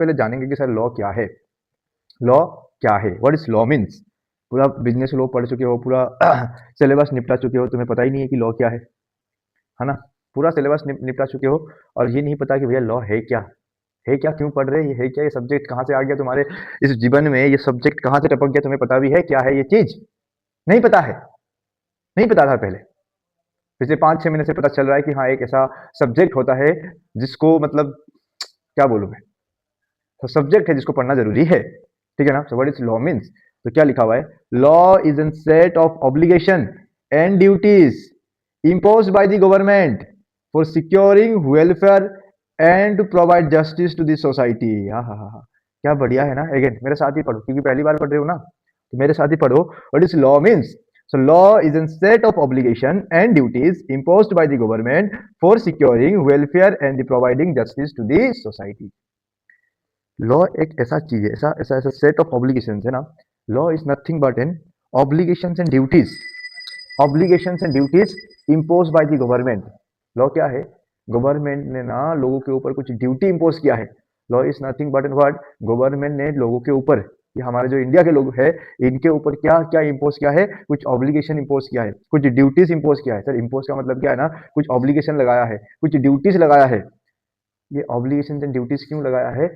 पहले जानेंगे कि सर लॉ क्या है। लॉ क्या है, व्हाट इज लॉ मीन्स। पूरा बिजनेस लॉ पढ़ चुके हो, पूरा सिलेबस निपटा चुके हो, तुम्हें पता ही नहीं है कि लॉ क्या है ना। पूरा सिलेबस निपटा चुके हो और ये नहीं पता कि भैया लॉ है क्या। है क्या, क्यों पढ़ रहे हैं, ये है क्या, ये सब्जेक्ट कहाँ से आ गया तुम्हारे इस जीवन में, ये सब्जेक्ट कहाँ से टपक गया, तुम्हें पता भी है क्या है ये चीज। नहीं पता है, नहीं पता था पहले। पिछले 5-6 महीने से पता चल रहा है कि हाँ एक ऐसा सब्जेक्ट होता है जिसको मतलब क्या बोलूं मैं, तो सब्जेक्ट है जिसको पढ़ना जरूरी है। ठीक है ना। So what is law means, तो क्या लिखा हुआ है, law is an set of obligation and duties imposed by the government for securing welfare and to provide justice to the society। हाँ, क्या बढ़िया है ना। अगेन मेरे साथ ही पढ़ो क्योंकि पहली बार पढ़ रहे हो ना, तो मेरे साथ ही पढ़ो। What is law means, so law is a set of obligation and duties imposed by the government for securing welfare and the providing justice to the society। Law एक ऐसा चीज है, ऐसा ऐसा ऐसा सेट ऑफ ऑब्लिगेशंस है ना। Law is nothing but an obligations and duties, obligations and duties impose by the government. Law क्या है, गवर्नमेंट ने ना लोगों के ऊपर कुछ ड्यूटी इम्पोज किया है। Law is nothing but an what, government ने लोगों के ऊपर, ये हमारे जो इंडिया के लोग हैं इनके ऊपर क्या क्या इम्पोज किया है, कुछ ऑब्लिगेशन इम्पोज किया है, कुछ ड्यूटीज इम्पोज किया है। सर इम्पोज का मतलब क्या है ना, कुछ ऑब्लिगेशन लगाया है, कुछ ड्यूटीज लगाया है। ये ऑब्लिगेशन एंड ड्यूटीज क्यों लगाया है,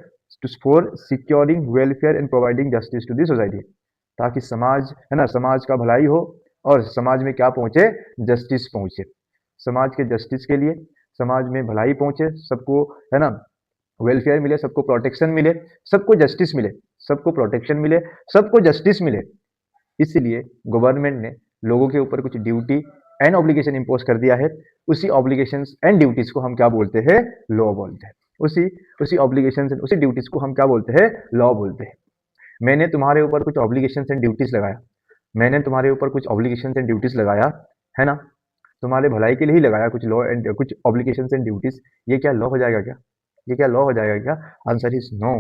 for securing welfare and providing justice to the society, ताकि समाज है ना, समाज का भलाई हो और समाज में क्या पहुंचे, जस्टिस पहुंचे। समाज के जस्टिस के लिए, समाज में भलाई पहुंचे, सबको है ना वेलफेयर मिले, सबको प्रोटेक्शन मिले, सबको जस्टिस मिले, सबको प्रोटेक्शन मिले, सबको जस्टिस मिले। इसलिए गवर्नमेंट ने लोगों के ऊपर कुछ ड्यूटी एंड ऑब्लिगेशन इंपोज कर दिया है। उसी ऑब्लिगेशंस एंड ड्यूटीज को हम क्या बोलते हैं, लॉ बोलते हैं। उसी उसी ऑब्लिगेशंस एंड उसी ड्यूटीज को हम क्या बोलते हैं, लॉ बोलते हैं। मैंने तुम्हारे ऊपर कुछ ऑब्लिगेशंस एंड ड्यूटीज लगाया, मैंने तुम्हारे ऊपर कुछ ऑब्लिगेशंस एंड ड्यूटीज लगाया है ना, तुम्हारे भलाई के लिए ही लगाया कुछ लॉ एंड कुछ ऑब्लिगेशंस एंड ड्यूटीज। ये क्या लॉ हो जाएगा क्या, ये क्या लॉ हो जाएगा क्या? Answer is no.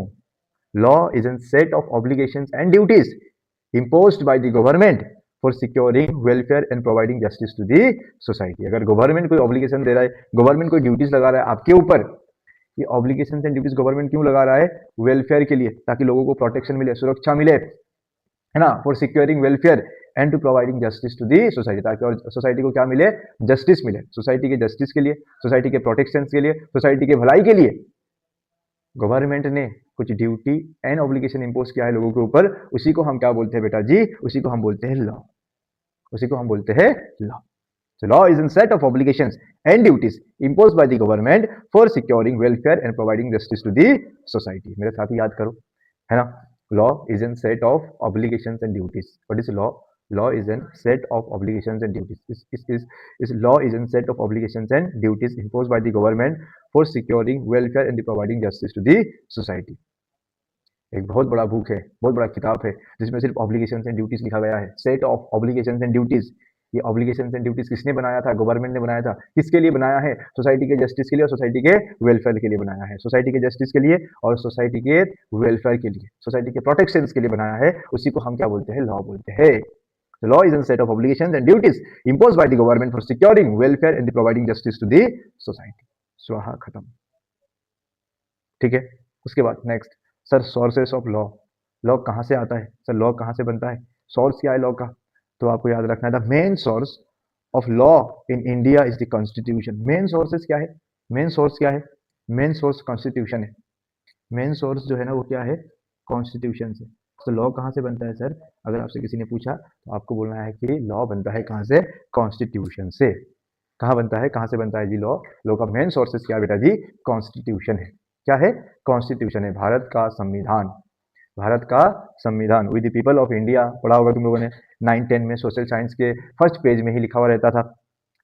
Law is an set of obligations and duties imposed by the government for securing welfare and providing justice to the society। अगर गवर्नमेंट कोई ऑब्लिगेशन दे रहा है, गवर्नमेंट कोई ड्यूटीज लगा रहा है आपके ऊपर, ये ऑब्लिगेशन एंड ड्यूटीज गवर्नमेंट क्यों लगा रहा है, वेलफेयर के लिए, ताकि लोगों को प्रोटेक्शन मिले, सुरक्षा मिले, है ना, for securing welfare and to providing justice to the society, ताकि और सोसाइटी को क्या मिले, जस्टिस मिले। सोसाइटी के जस्टिस के लिए, सोसाइटी के प्रोटेक्शन के लिए, सोसाइटी के भलाई के लिए गवर्नमेंट ने कुछ ड्यूटी एंड ऑब्लिगेशन इंपोज किया है लोगों के ऊपर। उसी को हम क्या बोलते हैं बेटा जी, उसी को हम बोलते हैं लॉ, उसी को हम बोलते हैं law. So law is a set of obligations and duties imposed by the government for securing welfare and providing justice to the society। मेरे साथ ही याद करो, है ना। Law is a set of obligations and duties। What is law? Law is a set of obligations and duties। Is law is a set of obligations and duties imposed by the government for securing welfare and providing justice to the society। एक बहुत बड़ा book है, बहुत बड़ा किताब है जिसमें सिर्फ ऑब्लिगेशंस एंड ड्यूटीज लिखा गया है। Set of obligations and duties. ये ऑब्लिगेशंस एंड ड्यूटीज किसने बनाया था, गवर्नमेंट ने बनाया था। किसके लिए बनाया है, सोसाइटी के जस्टिस के लिए और सोसाइटी के वेलफेयर के लिए बनाया है। सोसाइटी के जस्टिस के लिए और सोसाइटी के वेलफेयर के लिए, सोसाइटी के प्रोटेक्शन के लिए बनाया है। उसी को हम क्या बोलते हैं, लॉ बोलते हैं। The law is a set of obligations and duties imposed by the government for securing welfare and providing justice to the society। स्वाहा, खत्म। ठीक है। उसके बाद next, sir sources of law. Law कहाँ से आता है सर, लॉ कहाँ से बनता है, सोर्स क्या है लॉ का, तो आपको याद रखना है the main source of law in India is the constitution. Main sources क्या है, मेन सोर्स क्या है, मेन सोर्स कॉन्स्टिट्यूशन है। मेन सोर्स जो है ना वो क्या है, कॉन्स्टिट्यूशन से। तो लॉ कहाँ से बनता है सर, अगर आपसे किसी ने पूछा तो आपको बोलना है कि लॉ बनता है कहाँ से, कॉन्स्टिट्यूशन से। कहाँ बनता है, कहाँ से बनता है जी लॉ, लॉ का मेन सोर्सेस क्या बेटा जी, कॉन्स्टिट्यूशन है। क्या है, कॉन्स्टिट्यूशन है, भारत का संविधान। भारत का संविधान, we the people of India पढ़ा होगा तुम लोगों ने 9-10 में, सोशल साइंस के फर्स्ट पेज में ही लिखा हुआ रहता था,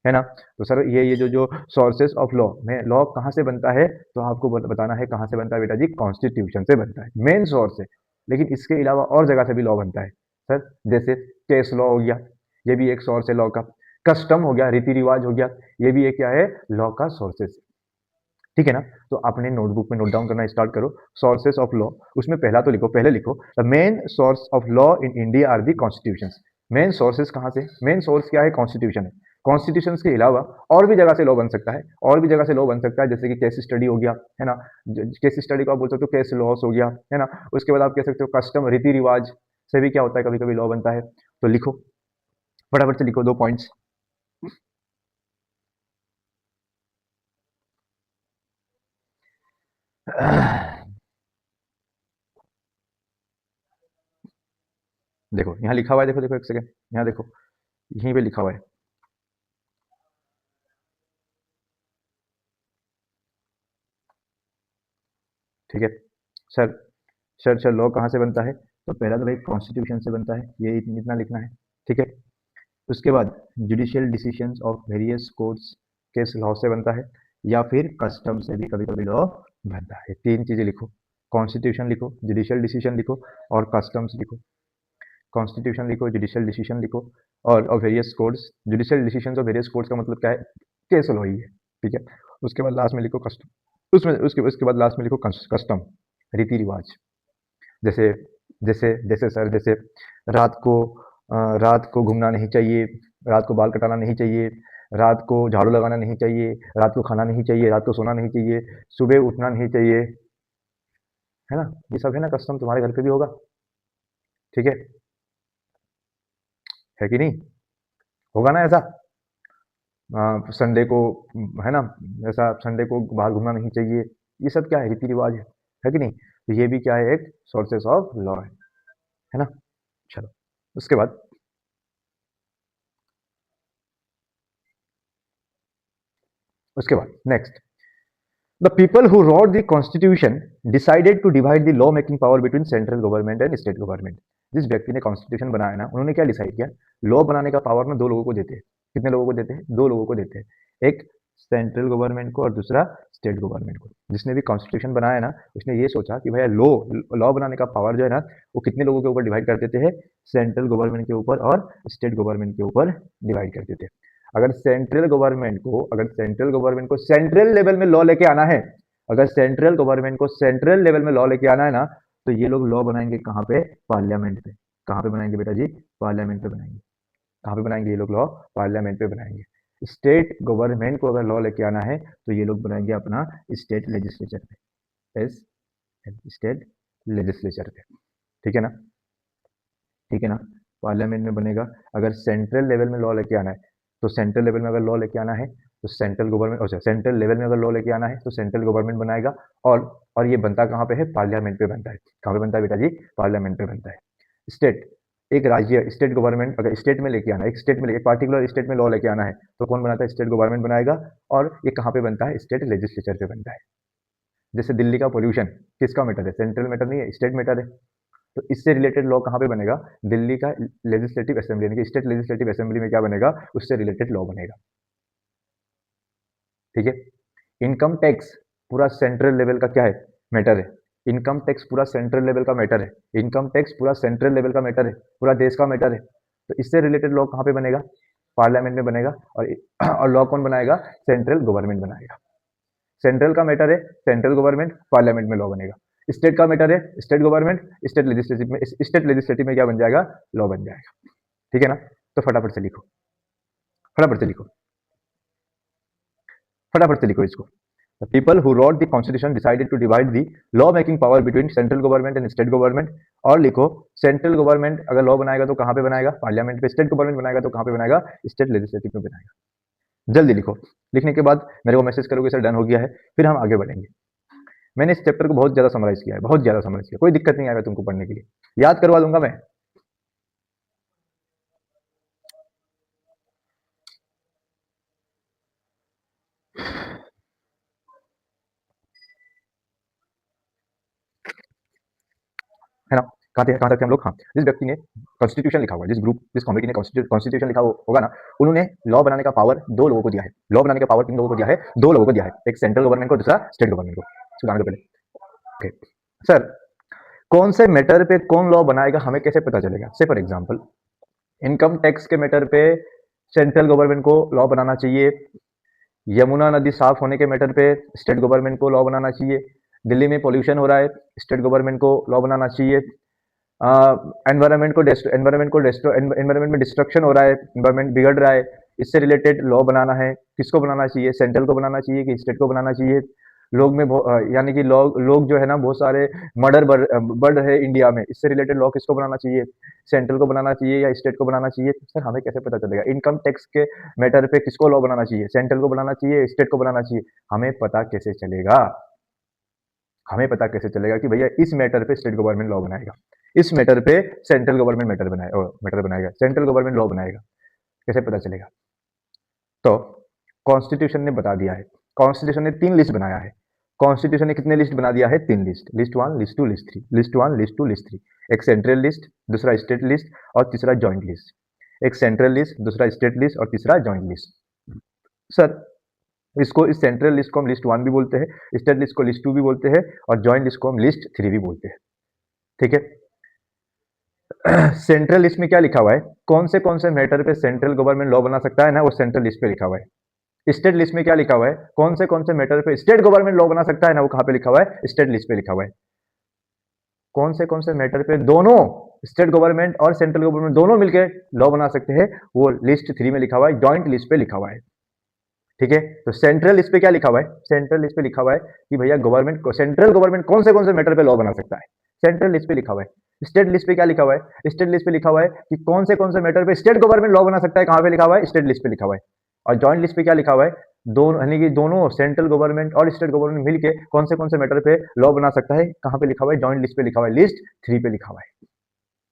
है ना। तो सर ये जो सोर्सेस ऑफ लॉ में, लॉ कहाँ से बनता है, तो आपको बताना है कहाँ से बनता है बेटा जी, कॉन्स्टिट्यूशन से बनता है, मेन सोर्स है। लेकिन इसके अलावा और जगह से भी लॉ बनता है सर, जैसे केस लॉ हो गया, ये भी एक सोर्स है लॉ का। कस्टम हो गया, रीति रिवाज हो गया, ये भी एक क्या है, लॉ का सोर्सेस। ठीक है ना। तो अपने नोटबुक में नोट डाउन करना स्टार्ट करो, सोर्सेस ऑफ लॉ। उसमें पहला तो लिखो, पहले लिखो the main source of law in India are the constitutions. Main sources कहाँ से, मेन सोर्स क्या है, कॉन्स्टिट्यूशन है। कॉन्स्टिट्यूशन के अलावा और भी जगह से लॉ बन सकता है, और भी जगह से लॉ बन सकता है, जैसे कि केस स्टडी हो गया, है ना, केस स्टडी को आप बोल सकते हो केस लॉस हो गया, है ना। उसके बाद आप कह सकते हो कस्टम, रीति रिवाज से भी क्या होता है, कभी कभी लॉ बनता है। तो लिखो, फटाफट से लिखो 2 पॉइंट्स। देखो यहाँ लिखा हुआ है, देखो देखो एक सेकेंड, यहाँ देखो, यहीं पे लिखा हुआ है, ठीक है। सर सर लॉ कहाँ से बनता है, तो पहला तो भाई कॉन्स्टिट्यूशन से बनता है, ये इतना लिखना है, ठीक है। उसके बाद judicial decisions of various courts case law से बनता है, या फिर कस्टम से भी कभी कभी लॉ बनता है। 3 चीजें लिखो, कॉन्स्टिट्यूशन लिखो, जुडिशियल डिसीजन लिखो, और कस्टम्स लिखो। कॉन्स्टिट्यूशन लिखो, जुडिशियल डिसीजन लिखो, और वेरियस कोर्ट्स। जुडिशियल डिसीजन और वेरियस कोर्ट्स का मतलब क्या है, केस लॉ ही है, ठीक है। उसके बाद लास्ट में लिखो कस्टम, उसमें उसके बाद लास्ट में लिखो कस्टम, रीति रिवाज। जैसे जैसे जैसे सर, जैसे रात को रात को घूमना नहीं चाहिए, रात को बाल कटाना नहीं चाहिए, रात को झाड़ू लगाना नहीं चाहिए, रात को खाना नहीं चाहिए, रात को सोना नहीं चाहिए, सुबह उठना नहीं चाहिए, है ना। ये सब है ना कस्टम, तुम्हारे घर पे भी होगा, ठीक है कि नहीं, होगा ना ऐसा। संडे को, है ना, ऐसा संडे को बाहर घूमना नहीं चाहिए, ये सब क्या है, रीति रिवाज है कि नहीं। तो ये भी क्या है, एक सोर्सेस ऑफ लॉ है ना। चलो उसके बाद, next, the people who wrote the constitution decided to divide the law making power between central government and state government। जिस व्यक्ति ने कॉन्स्टिट्यूशन बनाया ना, उन्होंने क्या डिसाइड किया, लॉ बनाने का पावर ना 2 लोगों को देते हैं। कितने लोगों को देते हैं, 2 लोगों को देते हैं, एक सेंट्रल गवर्नमेंट को और दूसरा स्टेट गवर्नमेंट को। जिसने भी कॉन्स्टिट्यूशन बनाया ना, उसने ये सोचा कि भैया लॉ लॉ बनाने का पावर जो है ना, वो कितने लोगों के ऊपर डिवाइड कर देते हैं, सेंट्रल गवर्नमेंट के ऊपर और स्टेट गवर्नमेंट के ऊपर डिवाइड कर देते हैं। अगर सेंट्रल गवर्नमेंट को सेंट्रल लेवल में लॉ लेके आना है, अगर सेंट्रल गवर्नमेंट को सेंट्रल लेवल में लॉ लेके आना है ना, तो ये लोग लॉ बनाएंगे कहाँ पे, पार्लियामेंट पे। कहाँ पे बनाएंगे बेटा जी, पार्लियामेंट पे बनाएंगे। कहाँ पे बनाएंगे ये लोग लॉ, पार्लियामेंट पे बनाएंगे। स्टेट गवर्नमेंट को अगर लॉ लेके आना है, तो ये लोग बनाएंगे अपना स्टेट लेजिस्लेचर पे, एस स्टेट लेजिस्लेचर पे, ठीक है ना, ठीक है ना। पार्लियामेंट में बनेगा। अगर सेंट्रल लेवल में लॉ लेके आना है, तो सेंट्रल लेवल में अगर लॉ लेके आना है, तो सेंट्रल गवर्नमेंट, अच्छा सेंट्रल लेवल में अगर लॉ लेके आना है, तो सेंट्रल गवर्नमेंट बनाएगा। और ये बनता कहाँ पे है, पार्लियामेंट पे बनता है। कहाँ पे बनता है बेटा जी, पार्लियामेंट पे बनता है। स्टेट, एक राज्य, स्टेट गवर्नमेंट अगर स्टेट में लेके आना है, एक स्टेट में, एक पार्टिकुलर स्टेट में लॉ लेके आना है, तो कौन बनाता है, स्टेट गवर्नमेंट बनाएगा। और ये कहाँ पे बनता है, स्टेट लेजिस्लेचर पे बनता है। जैसे दिल्ली का पोल्यूशन किसका मैटर है, सेंट्रल मैटर नहीं है, स्टेट मैटर है। तो इससे रिलेटेड लॉ कहाँ पे बनेगा, दिल्ली का लेजिस्लेटिव असेंबली, यानी कि स्टेट लेजिस्लेटिव असेंबली में क्या बनेगा, उससे रिलेटेड लॉ बनेगा, ठीक है। इनकम टैक्स पूरा सेंट्रल लेवल का क्या है, मैटर है। इनकम टैक्स पूरा सेंट्रल लेवल का मैटर है। इनकम टैक्स पूरा सेंट्रल लेवल का मैटर है, पूरा देश का मैटर है। तो इससे रिलेटेड लॉ कहाँ पे बनेगा, पार्लियामेंट में बनेगा। और लॉ कौन बनाएगा, सेंट्रल गवर्नमेंट बनाएगा। सेंट्रल का मैटर है, सेंट्रल गवर्नमेंट, पार्लियामेंट में लॉ बनेगा। स्टेट का मैटर है, स्टेट गवर्नमेंट, स्टेट लेजिस्लेटिव में क्या बन जाएगा, लॉ बन जाएगा, ठीक है ना। तो फटाफट से लिखो, फटाफट से लिखो, फटाफट से लिखो इसको। The people who wrote the constitution decided to divide the law making power between central government and state government। और लिखो, सेंट्रल गवर्नमेंट अगर लॉ बनाएगा तो कहाँ पे बनाएगा, पार्लियामेंट पे। स्टेट गवर्नमेंट बनाएगा तो कहाँ पे बनाएगा, स्टेट लेजिस्लेटिव में बनाएगा। जल्दी लिखो, लिखने के बाद मेरे को मैसेज करोगे सर डन हो गया है, फिर हम आगे बढ़ेंगे। मैंने इस चैप्टर को बहुत ज्यादा समराइज किया है, बहुत ज्यादा समराइज किया, कोई दिक्कत नहीं आएगा तुमको पढ़ने के लिए, याद करवा दूंगा मैं। है ना, कहाँ तक थे हम लोग, हाँ। जिस व्यक्ति ने कॉन्स्टिट्यूशन लिखा हुआ है, जिस कमेटी ने कॉन्स्टिट्यूशन लिखा होगा ना, उन्होंने लॉ बनाने का पावर 2 लोगों को दिया है। लॉ बनाने का पावर 3 लोगों को दिया है, 2 लोगों को दिया है, एक सेंट्रल गवर्नमेंट को, दूसरा स्टेट गवर्नमेंट को। सुनाने के पहले ओके सर, कौन से मैटर पे कौन लॉ बनाएगा हमें कैसे पता चलेगा। से फॉर एग्जाम्पल, इनकम टैक्स के मैटर पे सेंट्रल गवर्नमेंट को लॉ बनाना चाहिए। यमुना नदी साफ होने के मैटर पे स्टेट गवर्नमेंट को लॉ बनाना चाहिए। दिल्ली में पोल्यूशन हो रहा है, स्टेट गवर्नमेंट को लॉ बनाना चाहिए। एनवायरनमेंट में डिस्ट्रक्शन हो रहा है, एनवायरनमेंट बिगड़ रहा है, इससे रिलेटेड लॉ बनाना है, किसको बनाना चाहिए, सेंट्रल को बनाना चाहिए कि स्टेट को बनाना चाहिए। लोग में यानी कि लोग जो है ना बहुत सारे मर्डर बढ़ रहे इंडिया में, इससे रिलेटेड लॉ किसको बनाना चाहिए, सेंट्रल को बनाना चाहिए या स्टेट को बनाना चाहिए। सर हमें कैसे पता चलेगा इनकम टैक्स के मैटर पे किसको लॉ बनाना चाहिए, सेंट्रल को बनाना चाहिए, स्टेट को बनाना चाहिए, हमें पता कैसे चलेगा, हमें पता कैसे चलेगा कि भैया इस मैटर पे स्टेट गवर्नमेंट लॉ बनाएगा, इस मैटर पे सेंट्रल गवर्नमेंट मैटर बनाएगा, सेंट्रल गवर्नमेंट लॉ बनाएगा, कैसे पता चलेगा। तो कॉन्स्टिट्यूशन ने बता दिया है, कॉन्स्टिट्यूशन ने 3 लिस्ट बनाया है, कॉन्स्टिट्यूशन ने कितने लिस्ट बना दिया है, 3 list, list 1 list 2 list 3, list 1 list 2 list 3, एक सेंट्रल लिस्ट, दूसरा स्टेट लिस्ट और तीसरा जॉइंट लिस्ट, एक सेंट्रल लिस्ट, दूसरा स्टेट लिस्ट और तीसरा जॉइंट लिस्ट। सर इसको, इस सेंट्रल लिस्ट को हम लिस्ट 1 भी बोलते हैं, स्टेट लिस्ट को लिस्ट 2 भी बोलते हैं और जॉइंट लिस्ट को हम लिस्ट 3 भी बोलते हैं, ठीक है। सेंट्रल लिस्ट में क्या लिखा हुआ है, कौन से मैटर पे सेंट्रल गवर्नमेंट लॉ बना सकता है ना, वो सेंट्रल लिस्ट पे लिखा हुआ है। स्टेट लिस्ट में क्या लिखा हुआ है, कौन से मैटर पे स्टेट गवर्नमेंट लॉ बना सकता है ना, वो कहां पे लिखा हुआ है, स्टेट लिस्ट पे लिखा हुआ है। कौन से मैटर पे दोनों स्टेट गवर्नमेंट और सेंट्रल गवर्नमेंट दोनों मिलकर लॉ बना सकते हैं, वो लिस्ट 3 में लिखा हुआ है, जॉइंट लिस्ट पे लिखा हुआ है, ठीक है। तो सेंट्रल लिस्ट पे क्या लिखा हुआ है, सेंट्रल लिस्ट पे लिखा हुआ है कि भैया गवर्नमेंट को, सेंट्रल गवर्नमेंट कौन से मैटर पे लॉ बना सकता है, सेंट्रल लिस्ट पे लिखा हुआ है। स्टेट लिस्ट पे क्या लिखा हुआ है, स्टेट लिस्ट पे लिखा हुआ है कि कौन से मैटर पे स्टेट गवर्नमेंट लॉ बना सकता है, कहां पे लिखा हुआ है, स्टेट लिस्ट पे लिखा हुआ है। और जॉइंट लिस्ट पे क्या लिखा हुआ है, दोनों यानी कि दोनों सेंट्रल गवर्नमेंट और स्टेट गवर्नमेंट मिलके कौन से मैटर पे लॉ बना सकता है, कहां पे लिखा हुआ है, जॉइंट लिस्ट पे लिखा हुआ है, लिस्ट 3 पे लिखा हुआ है।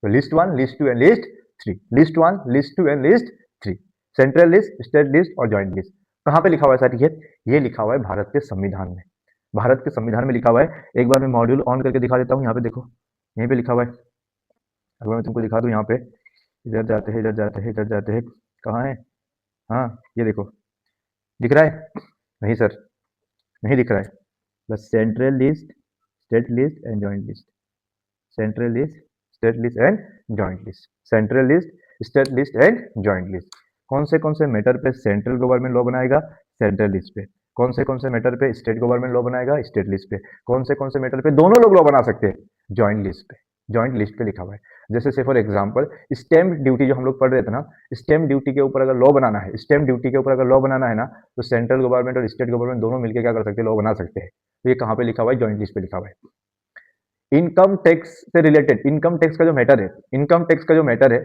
तो list 1 list 2 and list 3, list 1 list 2 and list 3, central list, state list और जॉइंट लिस्ट। कहां पे लिखा हुआ है साथियों, ये लिखा हुआ है भारत के संविधान में, भारत के संविधान में लिखा हुआ है। एक बार मैं मॉड्यूल ऑन करके दिखा देता हूं, यहाँ पे देखो, यहीं पे लिखा हुआ है। अगर मैं तुमको दिखा दूं, यहाँ पे इधर जाते हैं, इधर जाते हैं, इधर जाते हैं, कहाँ है, हाँ ये देखो, दिख रहा है, नहीं सर नहीं दिख रहा है, बस central list, state list and joint list, central list, state list and joint list, central list, state list and joint list. कौन से मैटर पे सेंट्रल गवर्नमेंट लॉ बनाएगा, सेंट्रल लिस्ट पे, कौन से मैटर पे स्टेट गवर्नमेंट लॉ बनाएगा, state list पे, कौन से मैटर पे दोनों लोग लॉ बना सकते हैं, जॉइंट लिस्ट पे, जॉइंट लिस्ट पे लिखा हुआ है। जैसे से फॉर एग्जांपल स्टैम्प ड्यूटी जो हम लोग पढ़ रहे थे ना, स्टैम्प ड्यूटी के ऊपर अगर लॉ बनाना है, स्टैम्प ड्यूटी के ऊपर अगर लॉ बनाना है ना, तो सेंट्रल गवर्नमेंट और स्टेट गवर्नमेंट दोनों मिलकर क्या कर सकते हैं, लॉ बना सकते हैं। तो ये कहाँ पे लिखा हुआ है, जॉइंट लिस्ट पे लिखा हुआ है। इनकम टैक्स से रिलेटेड, इनकम टैक्स का जो मैटर है, इनकम टैक्स का जो मैटर है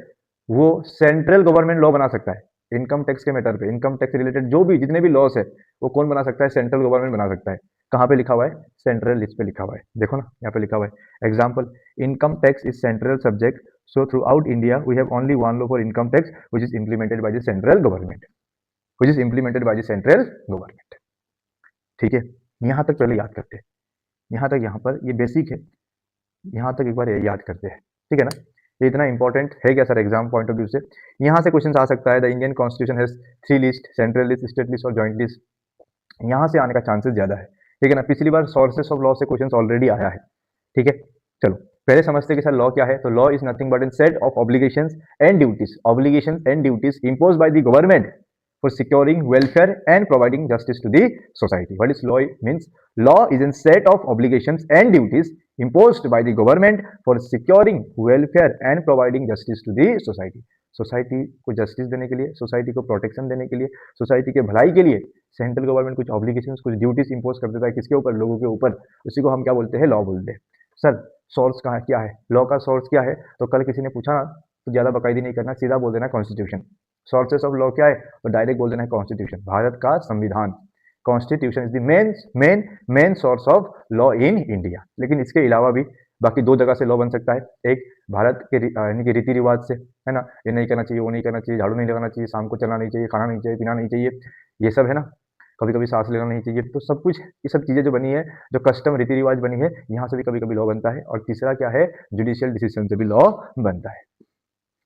वो सेंट्रल गवर्नमेंट लॉ बना सकता है। इनकम टैक्स के मैटर पे, इनकम टैक्स रिलेटेड जो भी जितने भी लॉस है वो कौन बना सकता है, सेंट्रल गवर्नमेंट बना सकता है। कहाँ पे लिखा हुआ है, सेंट्रल लिस्ट पे लिखा हुआ है, देखो ना यहाँ पे लिखा हुआ है। Example, income tax is central subject, so throughout India we have only one law for income tax which is implemented by the central government, which is implemented by the central government, ठीक है। यहाँ तक पहले याद करते हैं, यहाँ तक, यहाँ पर ये बेसिक है, यहाँ तक एक बार याद करते हैं, ठीक है ना। ये इतना इंपॉर्टेंट है क्या sir exam point of view से, यहाँ से क्वेश्चन आ सकता है, the Indian constitution has 3 list, central list, state list और जॉइंट लिस्ट, यहाँ से आने का चांसेस ज्यादा है, ठीक है ना। पिछली बार सोर्सेस ऑफ लॉ से क्वेश्चन ऑलरेडी आया है, ठीक है। चलो पहले समझते हैं कि सर लॉ क्या है। तो law is nothing but in set of obligations and duties, obligations and duties imposed by the government for securing welfare and providing justice to the society. What is law means? Law is a set of obligations and duties imposed by the government for securing welfare and providing justice to the society. Society को justice देने के लिए, society को protection देने के लिए, society के भलाई के लिए सेंट्रल गवर्नमेंट कुछ ऑब्लिगेशंस, कुछ ड्यूटीज इंपोज कर देता है, किसके ऊपर, लोगों के ऊपर। उसी को हम क्या बोलते हैं, लॉ बोलते हैं। सर सोर्स कहाँ क्या है, लॉ का सोर्स क्या है, तो कल किसी ने पूछा तो ज़्यादा बकायदी नहीं करना, सीधा बोल देना कॉन्स्टिट्यूशन। सोर्सेस ऑफ लॉ क्या है, तो डायरेक्ट बोल देना है कॉन्स्टिट्यूशन, भारत का संविधान। Constitution is the main source of law in India. लेकिन इसके अलावा भी बाकी 2 जगह से लॉ बन सकता है, एक भारत के यानी कि रीति रिवाज से, है ना, ये नहीं करना चाहिए, वो नहीं करना चाहिए, झाड़ू नहीं लगाना चाहिए, शाम को चलना नहीं चाहिए, खाना नहीं चाहिए, पीना नहीं चाहिए, ये सब है ना, कभी कभी सांस लेना नहीं चाहिए, तो सब कुछ ये सब चीज़ें जो बनी है, जो कस्टम रीति रिवाज बनी है, यहाँ से भी कभी कभी लॉ बनता है। और तीसरा क्या है, जुडिशियल डिसीजन से भी लॉ बनता है,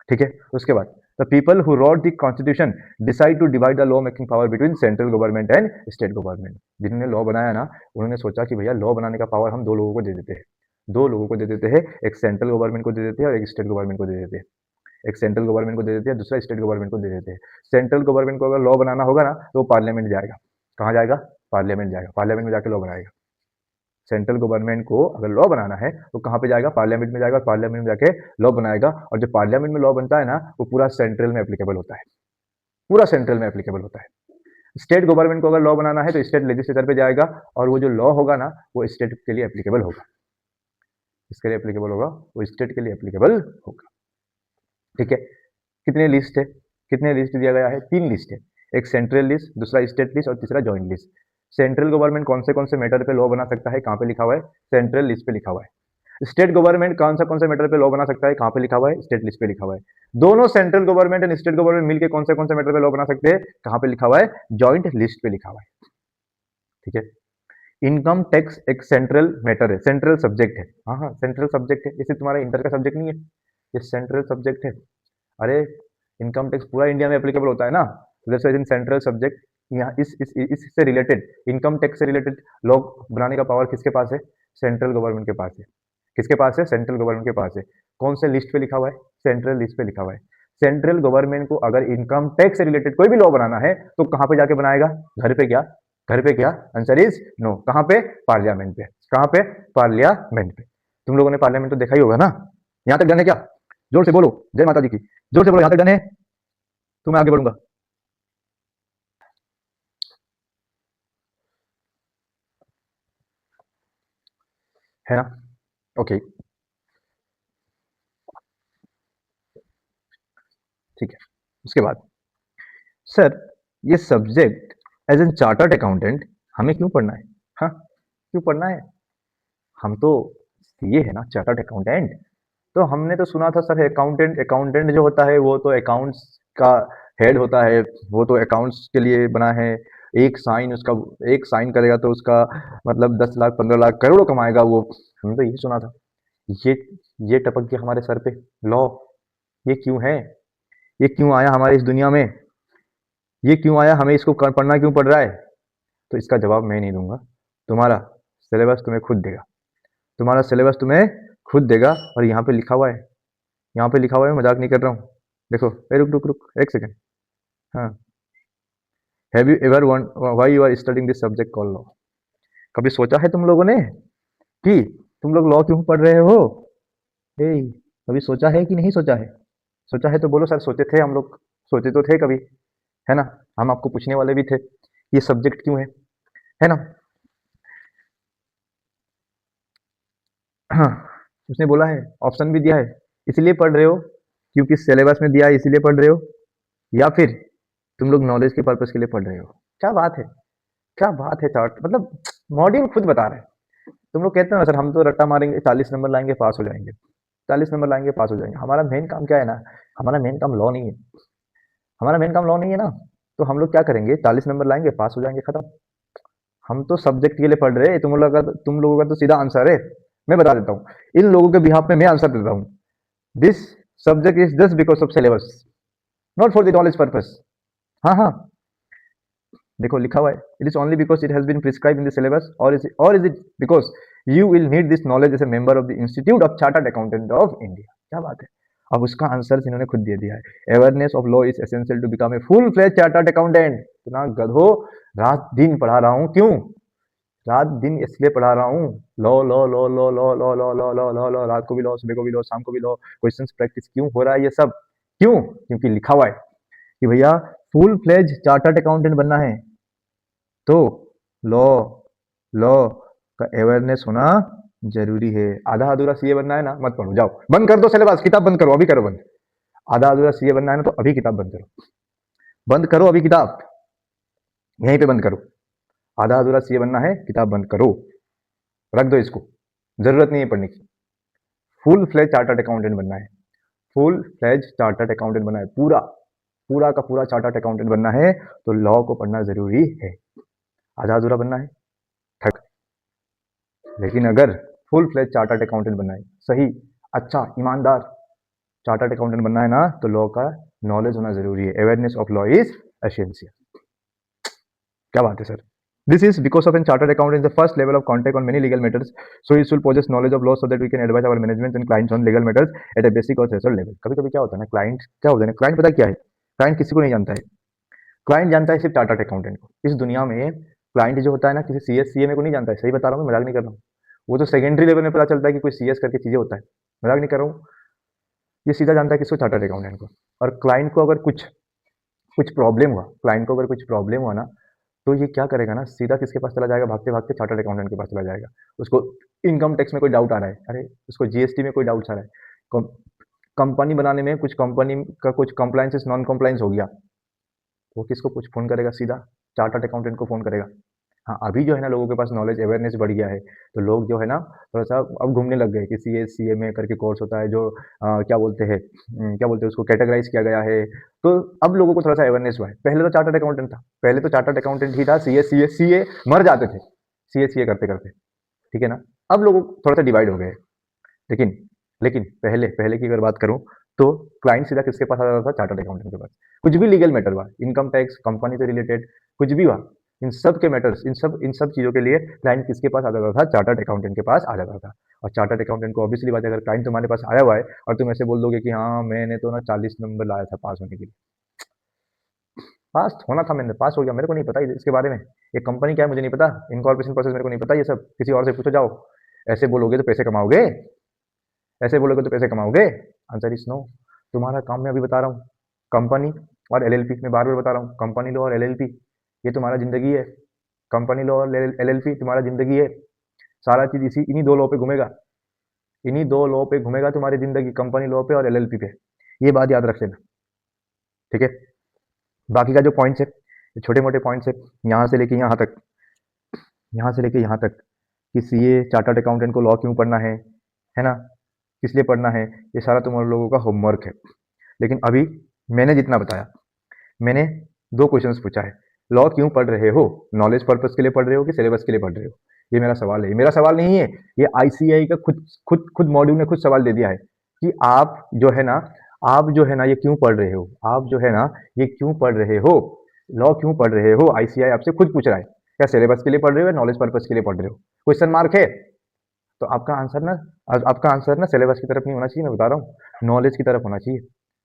ठीक है। उसके बाद the people who wrote the constitution decide to divide the law making power between central government and state government. जिन्होंने लॉ बनाया ना, उन्होंने सोचा कि भैया लॉ बनाने का पावर हम 2 लोगों को दे देते हैं, 2 लोगों को दे देते हैं, एक सेंट्रल गवर्नमेंट को दे देते हैं और एक स्टेट गवर्नमेंट को दे देते हैं। एक सेंट्रल गवर्नमेंट को दे देते हैं, दूसरा स्टेट गवर्नमेंट को दे देते हैं। सेंट्रल गवर्नमेंट को अगर लॉ बनाना होगा ना, तो पार्लियामेंट जाएगा, कहाँ जाएगा, पार्लियामेंट जाएगा, पार्लियामेंट में जाके लॉ बनाएगा। सेंट्रल गवर्नमेंट को अगर लॉ बनाना है तो कहाँ पे जाएगा, पार्लियामेंट में जाएगा, पार्लियामेंट में जाके लॉ बनाएगा। और जो पार्लियामेंट में लॉ बनता है ना, वो पूरा सेंट्रल में एप्लीकेबल होता है, पूरा सेंट्रल में एप्लीकेबल होता है। स्टेट गवर्नमेंट को अगर लॉ बनाना है तो स्टेट लेजिस्लेचर पे जाएगा और वो जो लॉ होगा ना वो स्टेट के लिए एप्लीकेबल होगा, इसके लिए एप्लीकेबल होगा, वो स्टेट के लिए एप्लीकेबल होगा। ठीक है, कितने लिस्ट है, कितने लिस्ट दिया गया है, 3 लिस्ट है, एक सेंट्रल लिस्ट, दूसरा स्टेट लिस्ट और तीसरा जॉइंट लिस्ट। सेंट्रल गवर्नमेंट कौन से मैटर पे लॉ बना सकता है, कहाँ पे लिखा हुआ है, सेंट्रल लिस्ट पे लिखा हुआ है। स्टेट गवर्नमेंट कौन से मैटर पे लॉ बना सकता है, कहाँ पे लिखा हुआ है, स्टेट लिस्ट पे लिखा हुआ है। दोनों central government and state government मिलकर कौन से मैटर पे लॉ बना सकते हैं, कहाँ पे लिखा हुआ है, जॉइंट लिस्ट पे लिखा हुआ है। ठीक है, इनकम टैक्स एक सेंट्रल मैटर है, सेंट्रल सब्जेक्ट है। हाँ हाँ, सेंट्रल सब्जेक्ट है, जैसे तुम्हारा इंटर का सब्जेक्ट नहीं है, ये सेंट्रल सब्जेक्ट है। अरे इनकम टैक्स पूरा इंडिया में एप्लीकेबल होता है ना, जैसे इन सेंट्रल सब्जेक्ट, यहाँ इससे रिलेटेड, इनकम टैक्स से रिलेटेड लॉ बनाने का पावर किसके पास है, सेंट्रल गवर्नमेंट के पास है। किसके पास है, सेंट्रल गवर्नमेंट के पास है। कौन से लिस्ट पे लिखा हुआ है, सेंट्रल लिस्ट पे लिखा हुआ है। सेंट्रल गवर्नमेंट को अगर इनकम टैक्स से रिलेटेड कोई भी लॉ बनाना है तो कहाँ पे जाके बनाएगा, घर पे क्या, घर पे क्या, आंसर इज नो। कहाँ पे, पार्लियामेंट पे। कहाँ पे, पार्लियामेंट पे। तुम लोगों ने पार्लियामेंट तो देखा ही होगा ना। यहाँ तक डन है क्या, जोर से बोलो, जय माता दी की, जोर से बोलो, यहाँ तक डन है तो मैं आगे बढ़ूंगा। है ना, ओके ठीक है। उसके बाद सर ये subject as an chartered accountant हमें क्यों पढ़ना है, हाँ क्यों पढ़ना है, हम तो सीए है ना, चार्टर्ड अकाउंटेंट। तो हमने तो सुना था सर अकाउंटेंट, अकाउंटेंट जो होता है वो तो अकाउंट्स का हेड होता है, वो तो अकाउंट्स के लिए बना है। एक साइन उसका, एक साइन करेगा तो उसका मतलब 10 लाख 15 लाख करोड़ों कमाएगा वो। हमने तो यही सुना था। ये ये टपक गया हमारे सर पे लॉ, ये क्यों है, ये क्यों आया हमारी इस दुनिया में, ये क्यों आया, हमें इसको पढ़ना क्यों पड़ रहा है। तो इसका जवाब मैं नहीं दूंगा, तुम्हारा सिलेबस तुम्हें खुद देगा, तुम्हारा सिलेबस तुम्हें खुद देगा। और यहाँ पे लिखा हुआ है, यहाँ पे लिखा हुआ है, मजाक नहीं कर रहा हूँ। देखो रुक रुक रुक एक सेकेंड। हाँ, have you ever won why you are studying this subject called law. कभी सोचा है तुम लोगों ने कि तुम लोग लॉ क्यों पढ़ रहे हो, ए कभी सोचा है कि नहीं सोचा है, सोचा है तो बोलो सर सोचे थे हम लोग, सोचे तो थे कभी, है ना, हम आपको पूछने वाले भी थे ये सब्जेक्ट क्यों है ना। हाँ, उसने बोला है, ऑप्शन भी दिया है, इसलिए पढ़ रहे हो क्योंकि सिलेबस में दिया है इसीलिए पढ़ रहे हो, या फिर तुम लोग नॉलेज के पर्पस के लिए पढ़ रहे हो। क्या बात है, क्या बात है, चार्ट मतलब मॉड्यूल खुद बता रहे हैं। तुम लोग कहते हो ना सर हम तो रट्टा मारेंगे 40 नंबर लाएंगे पास हो जाएंगे, 40 नंबर लाएंगे पास हो जाएंगे। हमारा मेन काम क्या है ना, हमारा मेन काम लॉ नहीं है, हमारा मेन काम लॉ नहीं है ना। तो हम लोग क्या करेंगे, 40 नंबर लाएंगे पास हो जाएंगे, खत्म। हम तो सब्जेक्ट के लिए पढ़ रहे हैं, तुम लोगों का तो सीधा आंसर है। मैं बता देता हूँ, इन लोगों के बिहाफ में मैं आंसर देता हूँ। This subject is just because of syllabus, not for the knowledge purpose. हाँ हाँ, देखो लिखा हुआ है, it is only because it has been prescribe in the syllabus, और is it because you will need this knowledge as a member of the institute of chartered accountant of India. क्या बात है, अब उसका आंसर इन्होंने खुद दे दिया है। Awareness of law is essential to become a full fledge chartered accountant. इतना गधो, रात दिन पढ़ा रहा हूँ, क्यों रात दिन इसलिए पढ़ा रहा हूँ, law law law law law law law law law law law, रात को भी लॉ, सुबह को भी लॉ, शाम को भी लॉ, क्वेश्चंस प्रैक्टिस क्यों हो रहा है ये सब, क्यों, क्योंकि लिखा हुआ है कि भैया फुल फ्लेज चार्टर्ड अकाउंटेंट बनना है तो लॉ लॉ का अवेयरनेस होना जरूरी है। आधा अधूरा सीए बनना है ना, मत पढ़ो, जाओ बंद कर दो सिलेबस, किताब बंद करो, अभी करो बंद। आधा अधूरा सीए बनना है ना तो अभी किताब बंद करो, बंद करो अभी किताब, यहीं पे बंद करो। आधा अधूरा सीए बनना है, किताब बंद करो, रख दो इसको, जरूरत नहीं है पढ़ने की। फुल फ्लेज चार्टर्ड अकाउंटेंट बनना है, फुल फ्लेज चार्टर्ड अकाउंटेंट बनना है, पूरा पूरा का पूरा चार्टर्ड अकाउंटेंट बनना है तो लॉ को पढ़ना जरूरी है। आधा अधूरा बनना है ठक, लेकिन अगर फुल फ्लेज चार्टर्ड अकाउंटेंट बनना है, सही अच्छा ईमानदार चार्टर्ड अकाउंटेंट बनना है ना, तो लॉ का नॉलेज होना जरूरी है। Awareness of law is essential. क्या बात है sir. This is because of a chartered accountant is the first level of contact on many legal matters. So you should possess knowledge of law so that we can advise our management and clients on legal matters at a basic or threshold level. कभी कभी क्या होता है ना, client क्या होता है ना, क्लाइंट पता क्या है, क्लाइंट किसी को नहीं जानता है, क्लाइंट जानता है सिर्फ चार्टर्ड अकाउंटेंट को। इस दुनिया में क्लाइंट जो होता है ना, किसी सीएस सीएमए को नहीं जानता है, सही बता रहा हूँ, मैं मजाक नहीं कर रहा हूँ। वो तो सेकेंडरी लेवल में पता चलता है कि कोई सीएस करके चीजें होता है, मजाक नहीं कर रहा हूँ। ये सीधा जानता है किसको, चार्टर्ड अकाउंटेंट को। और क्लाइंट को अगर कुछ कुछ प्रॉब्लम हुआ, क्लाइंट को अगर कुछ प्रॉब्लम हुआ ना, तो ये क्या करेगा ना, सीधा किसके पास चला जाएगा, भागते भागते चार्टर्ड अकाउंटेंट के पास चला जाएगा। उसको इनकम टैक्स में कोई डाउट आ रहा है, अरे उसको जीएसटी में कोई डाउट आ रहा है, कंपनी बनाने में कुछ कंपनी का कुछ कंप्लाइंसेस नॉन कंप्लाइंस हो गया, वो किसको कुछ फ़ोन करेगा, सीधा चार्टर्ड अकाउंटेंट को फ़ोन करेगा। हाँ, अभी जो है ना लोगों के पास नॉलेज अवेयरनेस बढ़ गया है, तो लोग जो है ना थोड़ा-सा अब घूमने लग गए कि सीए, सीएमए करके कोर्स होता है जो क्या बोलते हैं उसको कैटेगराइज़ किया गया है, तो अब लोगों को थोड़ा-सा अवेयरनेस हुआ है। पहले तो चार्टर्ड अकाउंटेंट था, पहले तो चार्टर्ड अकाउंटेंट ही था, सीए मर जाते थे, सीए करते-करते, ठीक है ना? अब लोग थोड़ा-सा डिवाइड हो गए। लेकिन लेकिन पहले पहले की अगर बात करूँ, तो क्लाइंट सीधा किसके पास आ जाता था, चार्टर्ड अकाउंटेंट के पास। कुछ भी लीगल मैटर हुआ, इनकम टैक्स, कंपनी से रिलेटेड कुछ भी हुआ, इन सब के मैटर्स, इन सब चीज़ों के लिए क्लाइंट किसके पास आ जाता था, चार्टर्ड अकाउंटेंट के पास आ जाता था। और चार्टर्ड अकाउंटेंट को ऑब्वियसली बात है, अगर क्लाइंट तुम्हारे पास आया हुआ है और तुम ऐसे बोल दोगे कि हाँ, मैंने तो ना 40 नंबर लाया था पास होने के लिए। पास होना था, मैंने पास हो गया, मेरे को नहीं पता इसके बारे में। ये कंपनी क्या है मुझे नहीं पता, इनकॉर्पोरेशन प्रोसेस मेरे को नहीं पता, ये सब किसी और से पूछो जाओ। ऐसे बोलोगे तो पैसे कमाओगे? ऐसे बोलोगे तो पैसे कमाओगे? Answer is no. तुम्हारा काम मैं अभी बता रहा हूँ, कंपनी और एलएलपी, मैं बार बार बता रहा हूँ, कंपनी लॉ और एलएलपी, ये तुम्हारा जिंदगी है। कंपनी लॉ और एलएलपी तुम्हारा जिंदगी है। सारा चीज इसी इन्हीं दो लॉ पे घूमेगा, इन्हीं दो लॉ पे घूमेगा तुम्हारी जिंदगी, कंपनी लॉ पे और एलएलपी पे। ये बात याद रख लेना, ठीक है? बाकी का जो पॉइंट्स है, छोटे मोटे पॉइंट्स है, यहाँ से लेके यहाँ तक, यहाँ से लेके यहाँ तक कि सीए चार्टर्ड अकाउंटेंट को लॉ क्यों पढ़ना है ना, किस लिए पढ़ना है, ये सारा तुम लोगों का होमवर्क है। लेकिन अभी मैंने जितना बताया, मैंने दो क्वेश्चंस पूछा है, लॉ क्यों पढ़ रहे हो, नॉलेज पर्पस के लिए पढ़ रहे हो कि सिलेबस के लिए पढ़ रहे हो, ये मेरा सवाल है। ये मेरा सवाल नहीं है, ये आईसीआई का खुद खुद खुद मॉड्यूल ने खुद सवाल दे दिया है कि आप जो है ना ये क्यों पढ़ रहे हो, आप जो है ना ये क्यों पढ़ रहे हो, लॉ क्यों पढ़ रहे हो, आईसीआई आपसे खुद पूछ रहा है, क्या सिलेबस के लिए पढ़ रहे हो या नॉलेज पर्पस के लिए पढ़ रहे हो, क्वेश्चन मार्क है। तो आपका आंसर ना सिलेबस की तरफ नहीं होना चाहिए, मैं बता रहा हूँ, नॉलेज की तरफ होना चाहिए।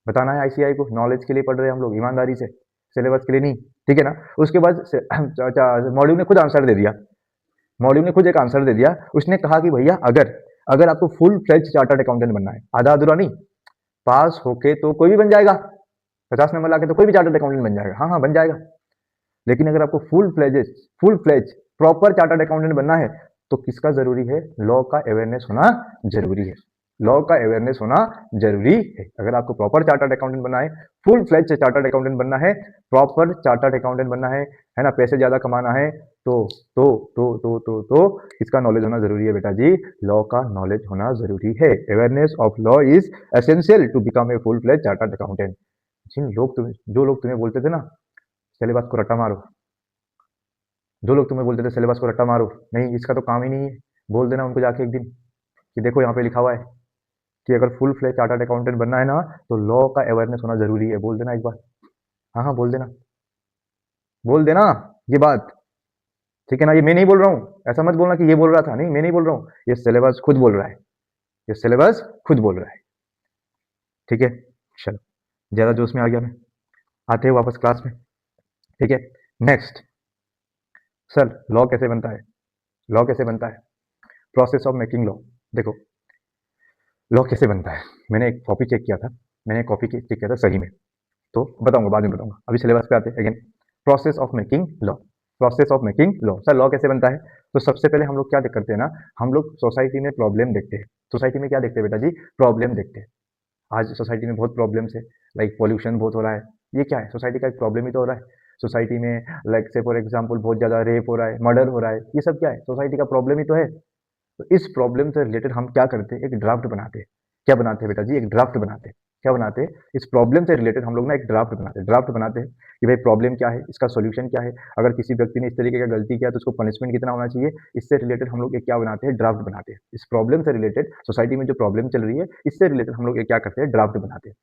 बताना है आईसीआई को, नॉलेज के लिए पढ़ रहे हैं हम लोग ईमानदारी से, सिलेबस के लिए नहीं, ठीक है ना? उसके बाद मॉड्यूल ने खुद आंसर दे दिया, मॉड्यूल ने खुद एक आंसर दे दिया, उसने कहा कि भैया अगर अगर आपको फुल फ्लेज चार्टर्ड अकाउंटेंट बनना है, आधा अधूरा नहीं, पास होके तो कोई भी बन जाएगा, 50 नंबर लाके तो कोई भी चार्टर्ड अकाउंटेंट बन जाएगा, हाँ हाँ बन जाएगा। लेकिन अगर आपको full fledge proper chartered accountant बनना है, तो किसका जरूरी है, लॉ का अवेयरनेस होना जरूरी है, लॉ का अवेयरनेस होना जरूरी है। अगर आपको प्रॉपर चार्टर्ड अकाउंटेंट बनना है, फुल फ्लेज से चार्टर्ड अकाउंटेंट बनना है, प्रॉपर चार्टर्ड अकाउंटेंट बनना है ना, पैसे ज्यादा कमाना है, तो किसका नॉलेज होना जरूरी है बेटा जी, लॉ का नॉलेज होना जरूरी है। Awareness of law is essential to become a full fledge chartered accountant. जो लोग तुम्हें बोलते थे ना सिलेबस को रट्टा मारो, जो लोग तुम्हें बोलते थे सिलेबस को रट्टा मारो, नहीं इसका तो काम ही नहीं है, बोल देना उनको जाके एक दिन कि देखो यहाँ पे लिखा हुआ है कि अगर फुल फ्लेज चार्टर्ड अकाउंटेंट बनना है ना, तो लॉ का अवेयरनेस होना जरूरी है, बोल देना एक बार। हाँ हाँ बोल देना, बोल देना ये बात, ठीक है ना? ये मैं नहीं बोल रहा हूँ, ऐसा मत बोलना कि ये बोल रहा था, नहीं मैं नहीं बोल रहा हूँ, ये सिलेबस खुद बोल रहा है, ये सिलेबस खुद बोल रहा है, ठीक है? चलो, ज्यादा जोश में आ गया मैं, आते हैं वापस क्लास में, ठीक है? नेक्स्ट, सर लॉ कैसे बनता है, लॉ कैसे बनता है, प्रोसेस ऑफ मेकिंग लॉ। देखो लॉ कैसे बनता है, मैंने एक कॉपी चेक किया था, मैंने कॉपी चेक किया था सही में, तो बताऊंगा बाद में बताऊंगा, अभी सिलेबस पे आते हैं again. Process of making law, process of making law, sir law कैसे बनता है? तो सबसे पहले हम लोग क्या करते हैं ना, हम लोग सोसाइटी में प्रॉब्लम देखते हैं, सोसाइटी में क्या देखते हैं बेटा जी, प्रॉब्लम देखते हैं। आज सोसाइटी में बहुत प्रॉब्लम्स है, लाइक पॉल्यूशन बहुत हो रहा है, ये क्या है, सोसाइटी का एक प्रॉब्लम ही तो हो रहा है। सोसाइटी में लाइक से फॉर एग्जांपल बहुत ज़्यादा रेप हो रहा है, मर्डर हो रहा है, ये सब क्या है, सोसाइटी का प्रॉब्लम ही तो है। तो इस प्रॉब्लम से रिलेटेड हम क्या करते हैं, एक ड्राफ्ट बनाते हैं। क्या बनाते हैं बेटा जी, एक ड्राफ्ट बनाते हैं। क्या बनाते हैं, इस प्रॉब्लम से रिलेटेड हम लोग ना एक ड्राफ्ट बनाते हैं, ड्राफ्ट बनाते हैं कि भाई प्रॉब्लम क्या है, इसका सॉल्यूशन क्या है, अगर किसी व्यक्ति ने इस तरीके का गलती किया तो उसको पनिशमेंट कितना होना चाहिए, इससे रिलेटेड हम लोग एक क्या बनाते हैं, ड्राफ्ट बनाते हैं। इस प्रॉब्लम से रिलेटेड सोसाइटी में जो प्रॉब्लम चल रही है, इससे रिलेटेड हम लोग एक क्या करते हैं, ड्राफ्ट बनाते हैं।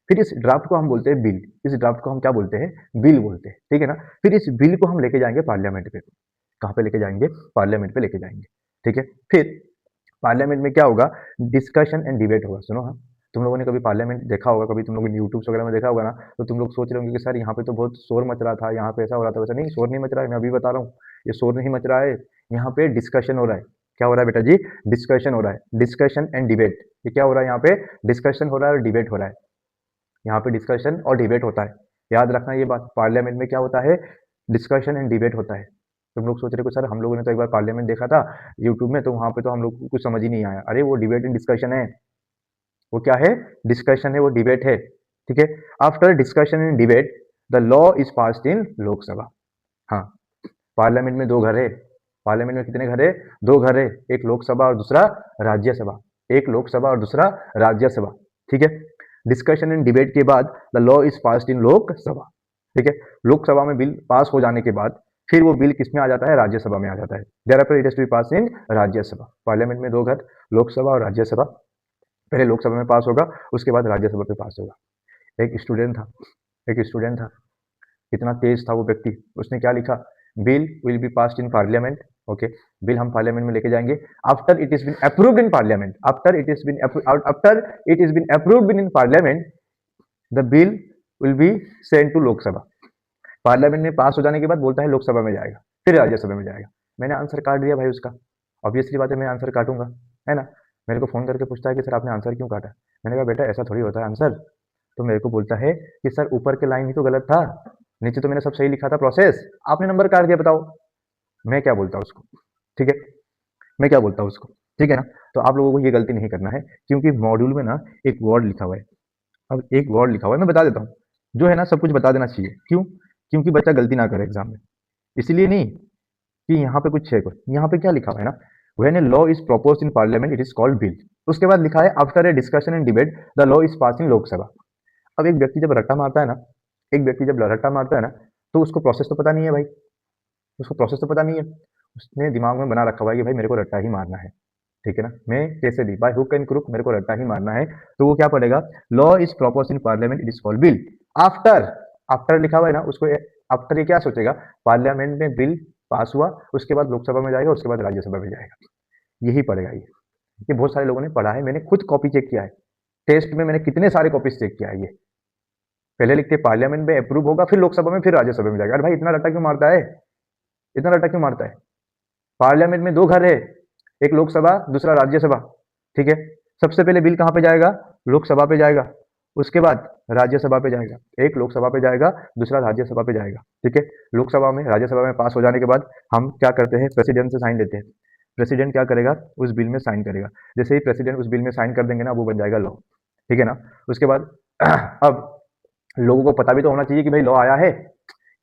फिर इस ड्राफ्ट को हम बोलते हैं बिल, इस ड्राफ्ट को हम क्या बोलते हैं, बिल बोलते हैं, ठीक है ना? फिर इस बिल को हम लेके जाएंगे पार्लियामेंट पे, कहाँ पे लेके जाएंगे, पार्लियामेंट पे लेके जाएंगे, ठीक है? फिर पार्लियामेंट में क्या होगा, डिस्कशन एंड डिबेट होगा। सुनो, हाँ, तुम लोगों ने कभी पार्लियामेंट देखा होगा, कभी तुम लोगों ने यूट्यूब वगैरह में देखा होगा ना, तो तुम लोग सोच रहे होंगे कि सर यहाँ पे तो बहुत शोर मच रहा था, यहाँ पे ऐसा हो रहा था, वैसा नहीं, शोर नहीं मच रहा है, मैं अभी बता रहा हूँ, ये शोर नहीं मच रहा है, यहाँ पे डिस्कशन हो रहा है। क्या हो रहा है बेटा जी, डिस्कशन हो रहा है, डिस्कशन एंड डिबेट। ये क्या हो रहा है यहाँ पे, डिस्कशन हो रहा है और डिबेट हो रहा है, यहाँ पे डिस्कशन और डिबेट होता है। याद रखना ये बात, पार्लियामेंट में क्या होता है, डिस्कशन एंड डिबेट होता है। तुम लोग सोच रहे हो सर हम लोगों ने तो एक बार पार्लियामेंट देखा था यूट्यूब में, तो वहां पे तो हम लोग को कुछ समझ ही नहीं आया। अरे वो डिबेट एंड डिस्कशन है, वो क्या है, डिस्कशन है, वो डिबेट है, ठीक है। After discussion and debate the law is passed in Lok Sabha. हाँ, पार्लियामेंट में दो घर है, पार्लियामेंट में कितने घर है, दो घर है, एक लोकसभा और दूसरा राज्यसभा, एक लोकसभा और दूसरा राज्यसभा, ठीक है। डिस्कशन एंड डिबेट के बाद the law is passed in Lok Sabha, ठीक है। लोकसभा में बिल पास हो जाने के बाद फिर वो बिल किसमें आ जाता है, राज्यसभा में आ जाता है। देयरअफ्टर it has to B pass in Rajya Sabha. Parliament में दो घर, लोकसभा और राज्यसभा, पहले लोकसभा में पास होगा, उसके बाद राज्यसभा पे पास होगा। एक स्टूडेंट था, एक स्टूडेंट था, कितना तेज था वो व्यक्ति, उसने क्या लिखा, bill will be passed in parliament, okay, bill हम पार्लियामेंट में लेके जाएंगे after it is been approved in parliament, after it is been approved in parliament the bill will be send to Lok Sabha. Parliament में पास हो जाने के बाद बोलता है लोकसभा में जाएगा, फिर राज्यसभा में जाएगा। मैंने आंसर काट दिया भाई उसका, ऑब्वियसली बात है मैं आंसर काटूंगा, है ना। मेरे को फोन करके पूछता है कि सर आपने आंसर क्यों काटा, मैंने कहा बेटा ऐसा थोड़ी होता है आंसर। तो मेरे को बोलता है कि सर ऊपर के लाइन ही तो गलत था, नीचे तो मैंने सब सही लिखा था प्रोसेस, आपने नंबर काट दिया, बताओ मैं क्या बोलता उसको, ठीक है, मैं क्या बोलता उसको, ठीक है ना। तो आप लोगों को ये गलती नहीं करना है, क्योंकि मॉड्यूल में ना एक वर्ड लिखा हुआ है, अब एक वर्ड लिखा हुआ है मैं बता देता हूँ, जो है ना सब कुछ बता देना चाहिए, क्यों, क्योंकि बच्चा गलती ना करे एग्जाम में, इसलिए नहीं कि यहाँ पे कुछ है, कुछ यहाँ पे क्या लिखा हुआ है ना, when A law is proposed in parliament it is called bill, उसके बाद लिखा है after a discussion and debate the law is पास इन लोकसभा। अब एक व्यक्ति जब रट्टा मारता है ना, एक व्यक्ति जब रट्टा मारता है ना, तो उसको प्रोसेस तो पता नहीं है भाई, उसको प्रोसेस तो पता नहीं है, उसने दिमाग में बना रखा हुआ है कि भाई मेरे को रट्टा ही मारना है, ठीक है ना, मैं कैसे भी बाय हुक एंड क्रुक मेरे को रट्टा ही मारना है। तो वो क्या पड़ेगा, law is proposed in parliament it is called bill, after, after लिखा हुआ है ना, उसको आफ्टर ये क्या सोचेगा, पार्लियामेंट में बिल पास हुआ, उसके बाद लोकसभा में जाएगा, उसके बाद राज्यसभा में जाएगा, यही पड़ेगा ये बहुत सारे लोगों ने पढ़ा है, मैंने खुद कॉपी चेक किया है, टेस्ट में मैंने कितने सारे कॉपीज चेक किया है, ये पहले लिखते पार्लियामेंट में अप्रूव होगा, फिर लोकसभा में, फिर राज्यसभा में जाएगा। अरे भाई इतना रट्टा क्यों मारता है, इतना रट्टा क्यों मारता है, पार्लियामेंट में दो घर है, एक लोकसभा दूसरा राज्यसभा, ठीक है। सबसे पहले बिल कहां पे जाएगा, लोकसभा पे जाएगा, उसके बाद राज्यसभा पे जाएगा, एक लोकसभा पे जाएगा, दूसरा राज्यसभा पे जाएगा, ठीक है। लोकसभा में राज्यसभा में पास हो जाने के बाद हम क्या करते हैं, प्रेसिडेंट से साइन लेते हैं, प्रेसिडेंट क्या करेगा, उस बिल में साइन करेगा, जैसे ही प्रेसिडेंट उस बिल में साइन कर देंगे ना, वो बन जाएगा लॉ, ठीक है ना। उसके बाद अब लोगों को पता भी तो होना चाहिए कि भाई लॉ आया है,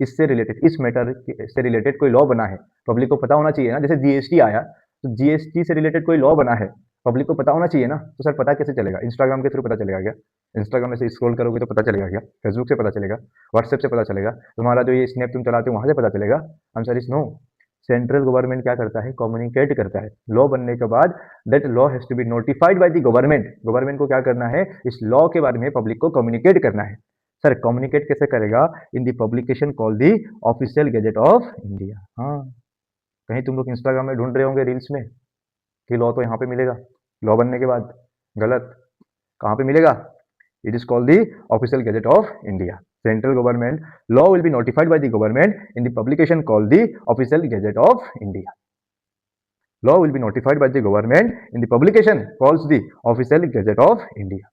इससे रिलेटेड, इस मैटर से रिलेटेड कोई लॉ बना है, पब्लिक को पता होना चाहिए ना। जैसे जीएसटी आया, तो जीएसटी से रिलेटेड कोई लॉ बना है, पब्लिक को पता होना चाहिए ना। तो सर पता कैसे चलेगा, इंस्टाग्राम के थ्रू पता चलेगा क्या, इंस्टाग्राम में से स्क्रॉल करोगे तो पता चलेगा क्या, फेसबुक से पता चलेगा, व्हाट्सएप से पता चलेगा, तुम्हारा जो ये स्नैप तुम चलाते हो वहां से पता चलेगा, answer is no. Central government क्या करता है, कम्युनिकेट करता है, लॉ बनने के बाद that law has to be notified by the government, government को क्या करना है, इस लॉ के बारे में पब्लिक को कम्युनिकेट करना है। सर कम्युनिकेट कैसे करेगा, in the publication call the official gazette of India. हाँ, कहीं तुम लोग इंस्टाग्राम में ढूंढ रहे होंगे रील्स में कि लॉ तो यहाँ पे मिलेगा, लॉ बनने के बाद, गलत, कहाँ पे मिलेगा, it is called the official gazette of India. Central government law will B notified by the government in the publication called the official gazette of India. Law will be notified by the government in the publication calls the official gazette of India.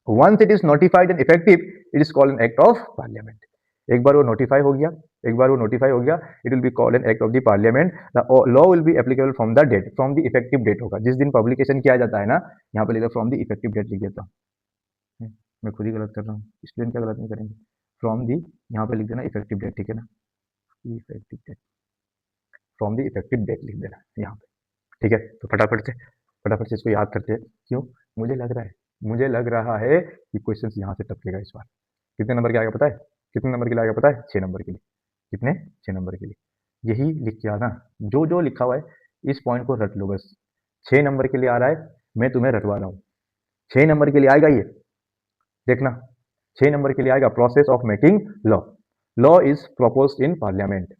Once it is notified and effective, it is called an act of parliament. एक बार वो notify हो गया, एक बार वो notify हो गया, it will be called an act of the parliament. The law will be applicable from the date, from the effective date होगा, जिस दिन पब्लिकेशन किया जाता है ना, यहाँ पे लिखा फ्रॉम द इफेक्टिव डेट लिख देता हूँ, मैं खुद ही गलत कर रहा हूँ, स्टूडेंट क्या गलत नहीं करेंगे, फ्रॉम दी यहाँ पे लिख देना इफेक्टिव डेट, ठीक है ना, effective date, from the effective date लिख देना यहाँ पे, ठीक है। तो फटाफट से इसको याद करते हैं, क्यों, मुझे लग रहा है कि क्वेश्चन यहाँ से टपकेगा इस बार। कितने नंबर के आएगा पता है, कितने नंबर के लिए आएगा पता है, 6 नंबर के लिए, कितने, 6 नंबर के लिए। यही लिख के आना, जो जो लिखा हुआ है इस पॉइंट को रट लो बस, 6 नंबर के लिए आ रहा है, मैं तुम्हें रटवा रहा हूँ, 6 नंबर के लिए आएगा ये, देखना 6 नंबर के लिए आएगा, process of making law, law is proposed in parliament,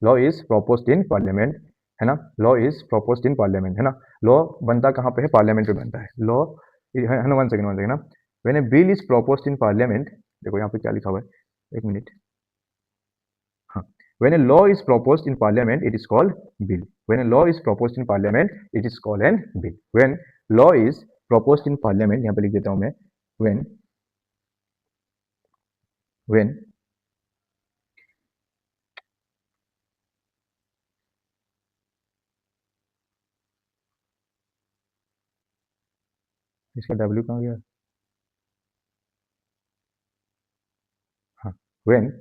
law is proposed in parliament, है ना, law is proposed in parliament, है ना। लॉ बनता कहाँ पे है, पार्लियामेंट में बनता है लॉ, है ना। वन सेकंड ना, when A bill is proposed in parliament, देखो यहाँ पे क्या लिखा हुआ है, एक मिनट, हाँ, when A law is proposed in parliament it is called bill, when A law is proposed in parliament it is called an bill, when law is proposed in parliament, यहाँ पे लिख देता हूँ मैं, व्हेन व्हेन इसका W कहाँ गया? हाँ, when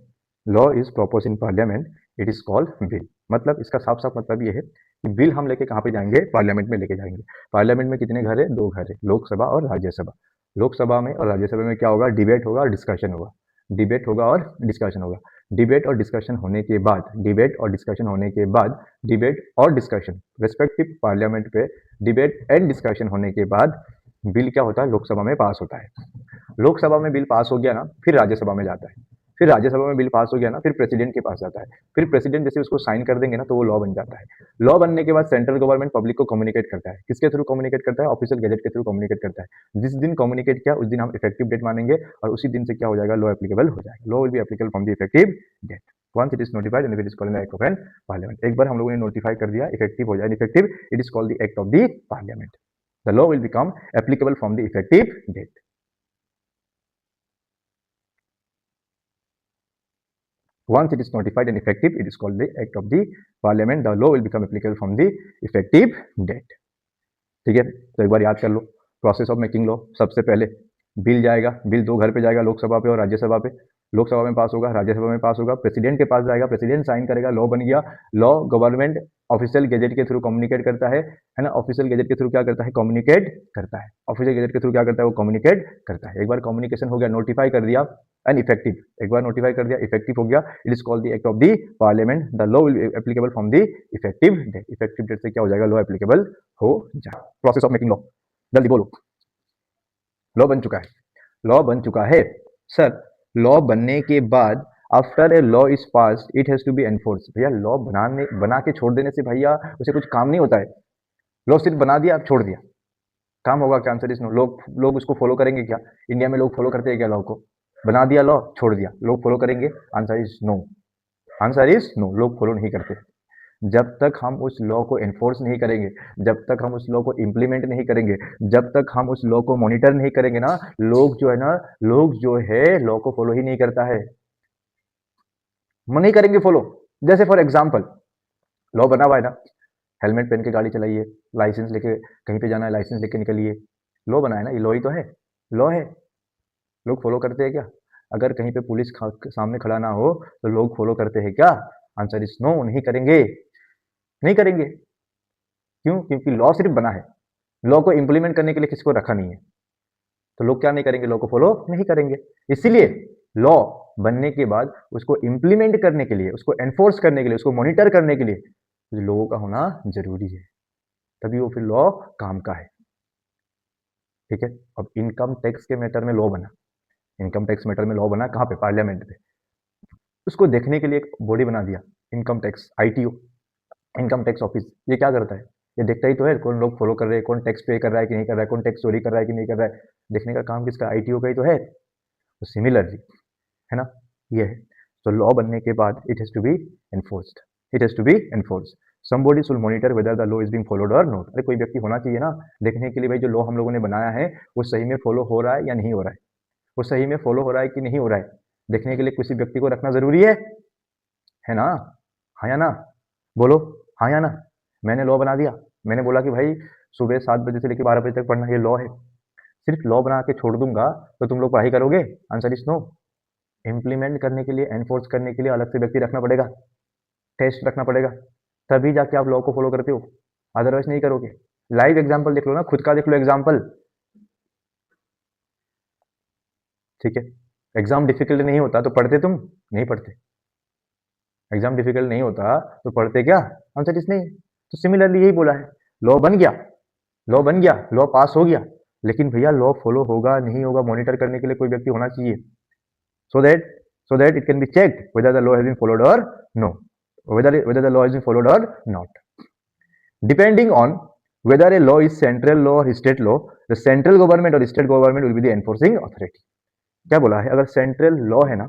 law is propose in parliament it is called bill. मतलब इसका साफ साफ मतलब ये है कि बिल हम लेके कहाँ पे जाएंगे? पार्लियामेंट में लेके जाएंगे। पार्लियामेंट में कितने घर है? दो घर है, लोकसभा और राज्यसभा। लोकसभा में और राज्यसभा में क्या होगा? डिबेट होगा और डिस्कशन होगा। डिबेट होगा और डिस्कशन होगा। डिबेट और डिस्कशन होने के बाद डिबेट और डिस्कशन होने के बाद डिबेट और डिस्कशन रेस्पेक्टिव पार्लियामेंट पे डिबेट एंड डिस्कशन होने के बाद बिल क्या होता है? लोकसभा में पास होता है। लोकसभा में बिल पास हो गया ना, फिर राज्यसभा में जाता है। फिर राज्यसभा में बिल पास हो गया ना, फिर प्रेसिडेंट के पास जाता है। फिर प्रेसिडेंट जैसे उसको साइन कर देंगे ना, तो वो लॉ बन जाता है। लॉ बनने के बाद सेंट्रल गवर्नमेंट पब्लिक को कम्युनिकेट करता है। किसके थ्रू कम्युनिकेट करता है? ऑफिशियल गैजेट के थ्रू कम्युनिकेट करता है। जिस दिन कम्युनिकेट किया उस दिन हम इफेक्टिव डेट मानेंगे और उसी दिन से क्या हो जाएगा? लॉ एप्लीकेबल हो जाएगा। Law will be applicable from the effective date once it is notified and it is called act of an parliament. एक बार हम लोगों ने नोटिफाई कर दिया, इफेक्टिव हो जाए, effective it is called the act of the parliament. The law will become applicable from the effective date. Once it is notified and effective, it is called the act of the parliament. The law will become applicable from the effective date. ठीक है, तो एक बार याद कर लो process of making law. सबसे पहले bill जाएगा, bill दो घर पे जाएगा, लोकसभा पे और राज्यसभा पे। लोकसभा में पास होगा, राज्यसभा में पास होगा, प्रेसिडेंट के पास जाएगा, प्रेसिडेंट साइन करेगा, लॉ बन गया। लॉ गवर्नमेंट ऑफिशियल गैजेट के थ्रू कम्युनिकेट करता है ना? ऑफिशियल गैजेट के थ्रू क्या करता है? कम्युनिकेट करता है। ऑफिशियल गैजेट के थ्रू क्या करता है? वो कम्युनिकेट करता है। एक बार कम्युनिकेशन हो गया, नोटिफाई कर दिया एंड इफेक्टिव। एक बार नोटिफाई कर दिया, इफेक्टिव हो गया, it is called the act of the parliament. The law will applicable from the effective date. Effective date से क्या हो जाएगा? लॉ एप्लीकेबल हो जाए। प्रोसेस ऑफ मेकिंग लॉ, जल्दी बोलो। लॉ बन चुका है, लॉ बन चुका है। सर लॉ बनने के बाद after a law is pass it has to be enforce. भैया लॉ बना के छोड़ देने से भैया उसे कुछ काम नहीं होता है। लॉ सिर्फ बना दिया, छोड़ दिया, काम होगा क्या? Answer is no. लोग उसको फॉलो करेंगे क्या? इंडिया में लोग फॉलो करते हैं क्या लॉ को? बना दिया लॉ, छोड़ दिया, लोग फॉलो करेंगे? Answer is no. Answer is no, लोग फॉलो नहीं करते। जब तक हम उस लॉ को एनफोर्स नहीं करेंगे, जब तक हम उस लॉ को इम्प्लीमेंट नहीं करेंगे, जब तक हम उस लॉ को मॉनिटर नहीं करेंगे ना, लोग जो है लॉ को फॉलो ही नहीं करता है, नहीं करेंगे फॉलो। जैसे फॉर एग्जाम्पल लॉ बना हुआ है ना, हेलमेट पहन के गाड़ी चलाइए, लाइसेंस लेके कहीं पे जाना है लाइसेंस लेके निकलिए। लॉ बना है ना, ये लॉ ही तो है, लॉ है। लोग फॉलो करते हैं क्या? अगर कहीं पे पुलिस सामने खड़ा ना हो तो लोग फॉलो करते हैं क्या? आंसर इज नो, नहीं करेंगे, नहीं करेंगे। क्यों? क्योंकि लॉ सिर्फ बना है, लॉ को इंप्लीमेंट करने के लिए किसी को रखा नहीं है। तो लोग क्या नहीं करेंगे? लॉ को फॉलो नहीं करेंगे। इसीलिए लॉ बनने के बाद उसको इंप्लीमेंट करने के लिए, उसको एनफोर्स करने के लिए, उसको मॉनिटर करने के लिए लोगों का होना जरूरी है, तभी वो फिर लॉ काम का है। ठीक है, अब इनकम टैक्स के मैटर में लॉ बना, इनकम टैक्स मैटर में लॉ बना कहाँ पे? पार्लियामेंट पे। उसको देखने के लिए एक बॉडी बना दिया, income tax ITO, income tax office. ये क्या करता है? ये देखता ही तो है कौन लोग फॉलो कर रहे हैं, कौन टैक्स पे कर रहा है कि नहीं कर रहा है, कौन टैक्स चोरी कर रहा है कि नहीं कर रहा है। देखने का काम किसका? आईटीओ का ही तो है। तो सिमिलरली, है ना, ये है। तो लॉ बनने के बाद it has to be enforced, it has to be enforced. Somebody should monitor whether the law is being followed और नॉट। अरे कोई व्यक्ति होना चाहिए ना देखने के लिए, भाई जो लॉ हम लोगों ने बनाया है वो सही में फॉलो हो रहा है या नहीं हो रहा है, वो सही में फॉलो हो रहा है कि नहीं हो रहा है, देखने के लिए किसी व्यक्ति को रखना जरूरी है ना? हाँ या ना? बोलो हाँ या ना? मैंने लॉ बना दिया, मैंने बोला कि भाई सुबह 7 बजे से लेकर 12 बजे तक पढ़ना, ये लॉ है। सिर्फ लॉ बना के छोड़ दूंगा तो तुम लोग पढ़ाई करोगे? Answer is no. इम्प्लीमेंट करने के लिए, एनफोर्स करने के लिए अलग से व्यक्ति रखना पड़ेगा, टेस्ट रखना पड़ेगा, तभी जाके आप लॉ को फॉलो करते हो, अदरवाइज नहीं करोगे। लाइव एग्जाम्पल देख लो ना, खुद का देख लो एग्जाम्पल। ठीक है, एग्जाम डिफिकल्ट नहीं होता तो पढ़ते तुम? नहीं पढ़ते। एग्जाम डिफिकल्ट नहीं होता तो पढ़ते क्या? आंसर इज नहीं। तो सिमिलरली यही बोला है, लॉ बन गया, लॉ बन गया, लॉ पास हो गया, लेकिन भैया लॉ फॉलो होगा नहीं होगा मॉनिटर करने के लिए कोई व्यक्ति होना चाहिए, so that it can be checked whether the law has been followed or no, whether the law has been followed or not. Depending on whether a law is central law or state law, the central government or state government will be the enforcing authority. क्या बोला है? अगर central law है ना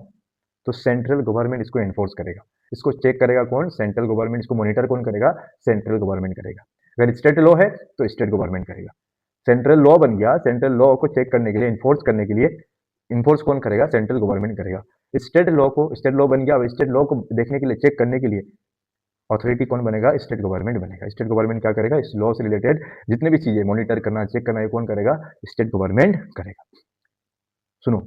तो central government इसको enforce करेगा, इसको चेक करेगा कौन? Central government. इसको मॉनिटर कौन करेगा? सेंट्रल गवर्नमेंट करेगा। अगर स्टेट लॉ है तो स्टेट गवर्नमेंट करेगा। सेंट्रल लॉ बन गया, सेंट्रल लॉ को चेक करने के लिए, एनफोर्स करने के लिए इन्फोर्स कौन करेगा? सेंट्रल गवर्नमेंट करेगा। स्टेट लॉ बन गया। स्टेट लॉ को देखने के लिए, चेक करने के लिए अथॉरिटी कौन बनेगा? स्टेट गवर्नमेंट बनेगा। स्टेट गवर्नमेंट क्या करेगा? इस लॉ से रिलेटेड जितने भी चीजें मॉनिटर करना, चेक करना, ये कौन करेगा? स्टेट गवर्नमेंट करेगा। सुनो,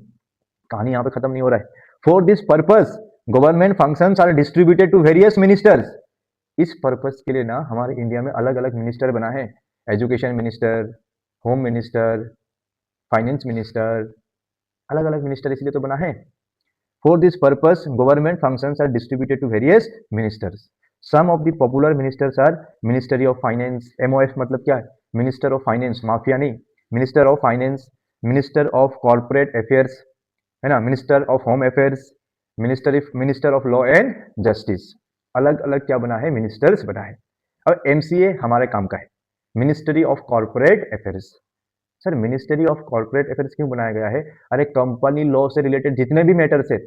कहानी यहाँ पे खत्म नहीं हो रहा है। For this purpose government functions are distributed to various ministers. इस पर्पस के लिए ना हमारे इंडिया में अलग अलग मिनिस्टर बना है। Education minister, home minister, finance minister, अलग अलग मिनिस्टर इसलिए तो बना है। For this purpose government functions are distributed to various ministers. Some of the popular ministers are ministry of finance. MOF मतलब क्या है? मिनिस्टर ऑफ फाइनेंस, माफिया नहीं। Minister of finance, minister of corporate affairs, है ना, minister of home affairs, minister of law and justice. अलग अलग क्या बना है? मिनिस्टर्स बना है। और एमसीए हमारे काम का है, ministry of corporate affairs. Sir ministry of corporate affairs क्यों बनाया गया है? अरे कंपनी लॉ से रिलेटेड जितने भी मैटर्स है,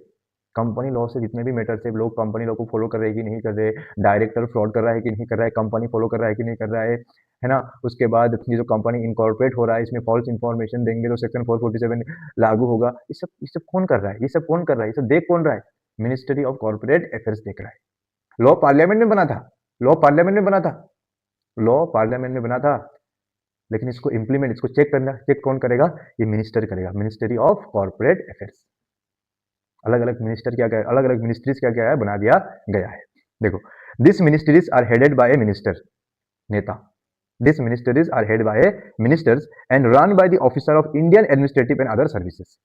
कंपनी लॉ से जितने भी मैटर्स है, लोग कंपनी लॉ को फॉलो कर रहे हैं कि नहीं कर रहे, डायरेक्टर फ्रॉड कर रहा है कि नहीं कर रहा है, कंपनी फॉलो कर रहा है कि नहीं कर रहा है ना। उसके बाद ये जो कंपनी इनकॉर्पोरेट हो रहा है, इसमें फॉल्स इन्फॉर्मेशन देंगे तो सेक्शन 447 लागू होगा। ये सब कौन कर रहा है? ये सब कौन कर रहा है? ये सब देख कौन रहा है? मिनिस्ट्री ऑफ कॉर्पोरेट अफेयर्स देख रहा है। लॉ पार्लियामेंट में बना था, लॉ पार्लियामेंट में बना था, लॉ पार्लियामेंट में बना था, लेकिन इसको इंप्लीमेंट, इसको चेक करना, चेक कौन करेगा? ये मिनिस्टर करेगा, मिनिस्ट्री ऑफ कॉर्पोरेट अफेयर्स। अलग अलग मिनिस्टर क्या क्या, अलग अलग मिनिस्ट्रीज क्या क्या है, बना दिया गया है। देखो, this ministries are headed by a minister, नेता। This ministries are head by ministers and run by the officer of Indian administrative and other services.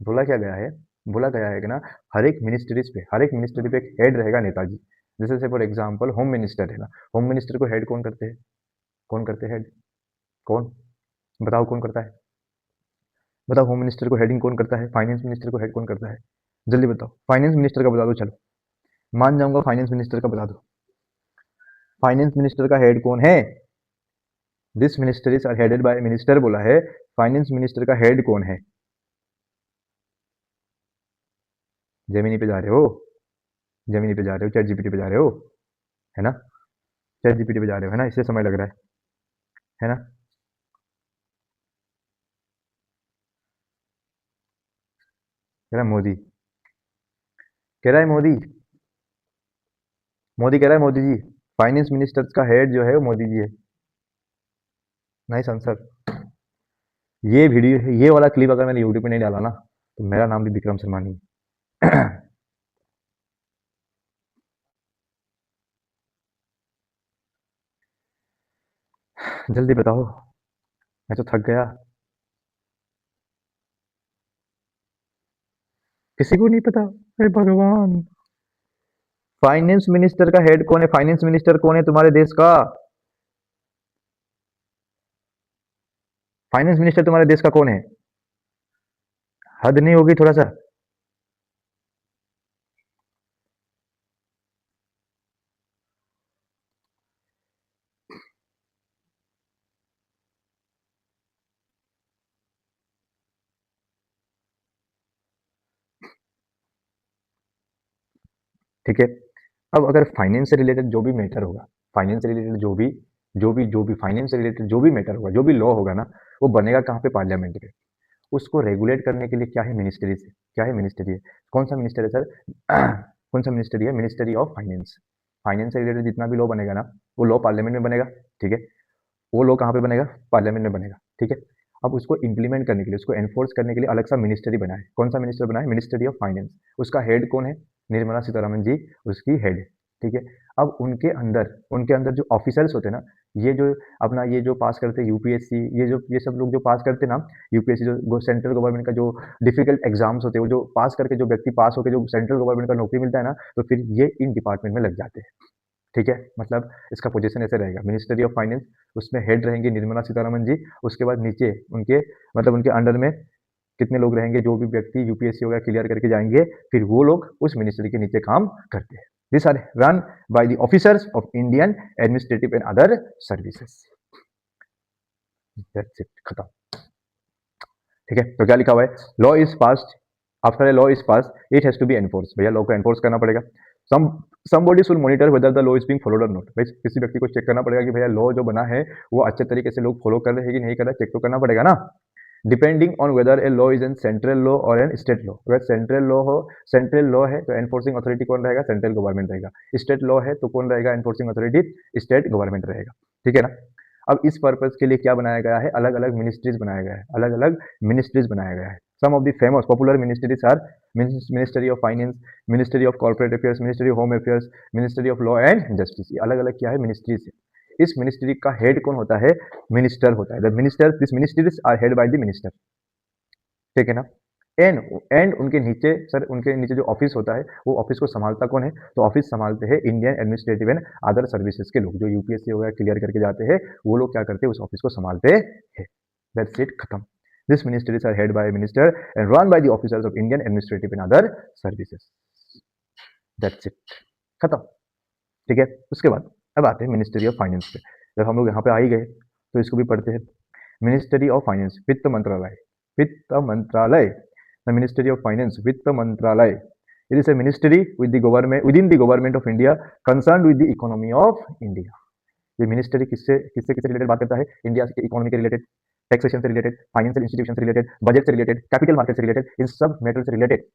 बोला क्या गया है? बोला गया है कि ना हर एक मिनिस्ट्रीज पे, हर एक मिनिस्ट्री पे एक हेड रहेगा, नेताजी। जैसे से फॉर एग्जांपल होम मिनिस्टर है ना, होम मिनिस्टर को हेड कौन करते हैं? कौन करते हैं हेड? कौन? बताओ कौन करता है? बताओ होम मिनिस्टर को हेडिंग कौन करता है? फाइनेंस मिनिस्टर को हेड कौन करता है? जल्दी बताओ। फाइनेंस मिनिस्टर का बता दो, चलो मान जाऊंगा, फाइनेंस मिनिस्टर का बता दो। फाइनेंस मिनिस्टर का हेड कौन है? This ministries are headed by minister बोला है, फाइनेंस मिनिस्टर का हेड कौन है? जेमिनी पे जा रहे हो? जेमिनी पे जा रहे हो? चैट जीपीटी पे जा रहे हो? है ना, चैट जीपीटी पे जा रहे हो, है ना, इससे समय लग रहा है ना। कह रहा है मोदी, कह रहा है मोदी, मोदी कह रहा है मोदी जी। फाइनेंस मिनिस्टर का हेड जो है वो मोदी जी है। Nice answer. ये वीडियो, ये वाला क्लिप अगर मैंने यूट्यूब पे नहीं डाला ना, तो मेरा नाम भी विक्रम शर्मा नहीं है। जल्दी बताओ, मैं तो थक गया। किसी को नहीं पता? अरे भगवान। फाइनेंस मिनिस्टर का हेड कौन है? फाइनेंस मिनिस्टर कौन है तुम्हारे देश का? फाइनेंस मिनिस्टर तुम्हारे देश का कौन है? हद नहीं होगी थोड़ा सा? ठीक है। अब अगर फाइनेंस से रिलेटेड जो भी मैटर होगा, फाइनेंस से रिलेटेड जो भी फाइनेंस से रिलेटेड जो भी मैटर होगा, जो भी लॉ होगा ना, वो बनेगा कहाँ पे? पार्लियामेंट पे। उसको रेगुलेट करने के लिए क्या है? मिनिस्ट्री से। क्या है? मिनिस्ट्री है। कौन सा मिनिस्टर है सर? कौन सा मिनिस्ट्री है? Ministry of finance. फाइनेंस से रिलेटेड जितना भी लॉ बनेगा ना, वो लॉ पार्लियामेंट में बनेगा। ठीक है, वो लॉ कहाँ पे बनेगा? पार्लियामेंट में बनेगा। ठीक है, अब उसको इंप्लीमेंट करने के लिए, उसको एनफोर्स करने के लिए अलग सा मिनिस्ट्री बना है। कौन सा मिनिस्टर बना है? Ministry of finance. उसका हेड कौन है? निर्मला सीतारमन जी उसकी हेड है। ठीक है, अब उनके अंदर जो ऑफिसर्स होते हैं ना, ये जो अपना ये जो पास करते हैं यूपीएससी, ये सब लोग जो पास करते हैं ना, यूपीएससी जो सेंट्रल गवर्नमेंट का जो डिफिकल्ट एग्जाम्स होते हैं, वो जो पास करके जो व्यक्ति पास होकर जो सेंट्रल गवर्नमेंट का नौकरी मिलता है ना, तो फिर ये इन डिपार्टमेंट में लग जाते हैं। ठीक है, मतलब इसका पोजीशन ऐसे रहेगा, मिनिस्ट्री ऑफ फाइनेंस, उसमें हेड रहेंगे निर्मला सीतारमन जी। उसके बाद नीचे उनके, मतलब उनके अंडर में कितने लोग रहेंगे? जो भी व्यक्ति यूपीएससी वगैरह क्लियर करके जाएंगे, फिर वो लोग उस मिनिस्ट्री के नीचे काम करते हैं। This are run by the officers of Indian administrative and other services. That's it, खत्म। ठीक है, तो क्या लिखा हुआ है? Law is passed, after a law is passed it has to be enforce. भैया लॉ को एनफोर्स करना पड़ेगा। Some somebody should monitor whether the law is being followed और नॉट। भाई किसी व्यक्ति को चेक करना पड़ेगा कि भैया लॉ जो बना है वो अच्छे तरीके से लोग फॉलो कर रहे हैं कि नहीं कर रहे, चेक तो करना पड़ेगा ना। Depending on whether A law is N central law और एन स्टेट लॉ। अगर सेंट्रल लॉ हो, सेंट्रल लॉ है तो एनफोर्सिंग अथॉरिटी कौन रहेगा? सेंट्रल गवर्नमेंट रहेगा। स्टेट लॉ है तो कौन रहेगा एनफोर्सिंग अथॉरिटी? स्टेट गवर्नमेंट रहेगा। ठीक है ना। अब इस पर्पज के लिए क्या बनाया गया है? अलग अलग मिनिस्ट्रीज बनाया गया है, अलग अलग मिनिस्ट्रीज बनाया गया है। Some of the famous popular ministries are ministry of finance, ministry of corporate affairs, ministry of home affairs, ministry of law and justice. अलग अलग क्या है? मिनिस्ट्रीज है। इस मिनिस्ट्री का हेड कौन होता है? मिनिस्टर होता है। The minister, this ministries are head by the minister. ठीक है ना। एंड उनके नीचे सर, उनके नीचे जो ऑफिस होता है वो ऑफिस को संभालता कौन है? तो ऑफिस संभालते हैं Indian administrative and other services के लोग, जो यूपीएससी वगैरह क्लियर करके जाते हैं, वो लोग क्या करते हैं? उस ऑफिस को संभालते हैं। दैट्स इट, खत्म। This ministries are head by minister and run by the officers of Indian administrative and other services. That's it, खत्म। ठीक है। उसके बाद अब आते हैं मिनिस्ट्री ऑफ फाइनेंस पे। जब हम लोग यहाँ पे आ ही गए तो इसको भी पढ़ते हैं। मिनिस्ट्री ऑफ फाइनेंस, वित्त मंत्रालय। वित्त मंत्रालय, द मिनिस्ट्री ऑफ फाइनेंस, वित्त मंत्रालय। It is a ministry with the government, with in the government of India, concern with the economy of India. ये मिनिस्ट्री किससे किससे किससे रिलेटेड बात करता है? इंडिया के इकोनॉमी के रिलेटेड, टैक्सेशन से रिलेटेड, फाइनेंशियल इंस्टीट्यूशन से रिलेटेड, बजट से रिलेटेड, कैपिटल मार्केट से रिलेटेड, इन सब मैटर से रिलेटेड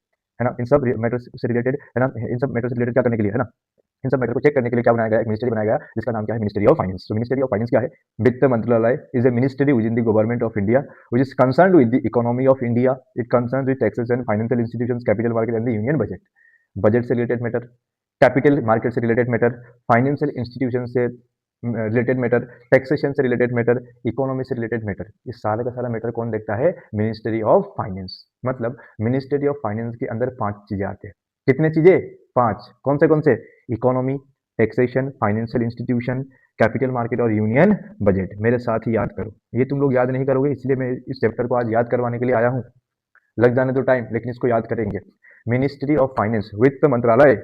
है ना। इन सब मैटर्स से रिलेटेड है ना। इन सब मैटर से रिलेटेड क्या करने के लिए है ना, इन सब मैटर को चेक करने के लिए क्या बनाया गया? एक मिनिस्ट्री बनाया गया जिसका नाम क्या है? Ministry of finance. तो मिनिस्ट्री ऑफ फाइनेंस क्या है? वित्त मंत्रालय is a ministry with in the government of India which is concerned with the economy of India. It concerns with taxation, financial institutions, capital market and the union budget. Budget से related matter, capital market से related matter, financial institution से related matter, taxation से related matter, economy से related matter, ये सारा का सारा matter कौन देखता है? Ministry of finance. मतलब मिनिस्ट्री ऑफ फाइनेंस के अंदर 5 चीजें आते हैं। कितने चीजें? 5। कौन से? Economy, taxation, financial institution, capital market और यूनियन बजट। मेरे साथ ही याद करो, ये तुम लोग याद नहीं करोगे, इसलिए मैं इस चैप्टर को आज याद करवाने के लिए आया हूँ। लग जाने दो टाइम, लेकिन इसको याद करेंगे। मिनिस्ट्री ऑफ फाइनेंस, वित्त मंत्रालय,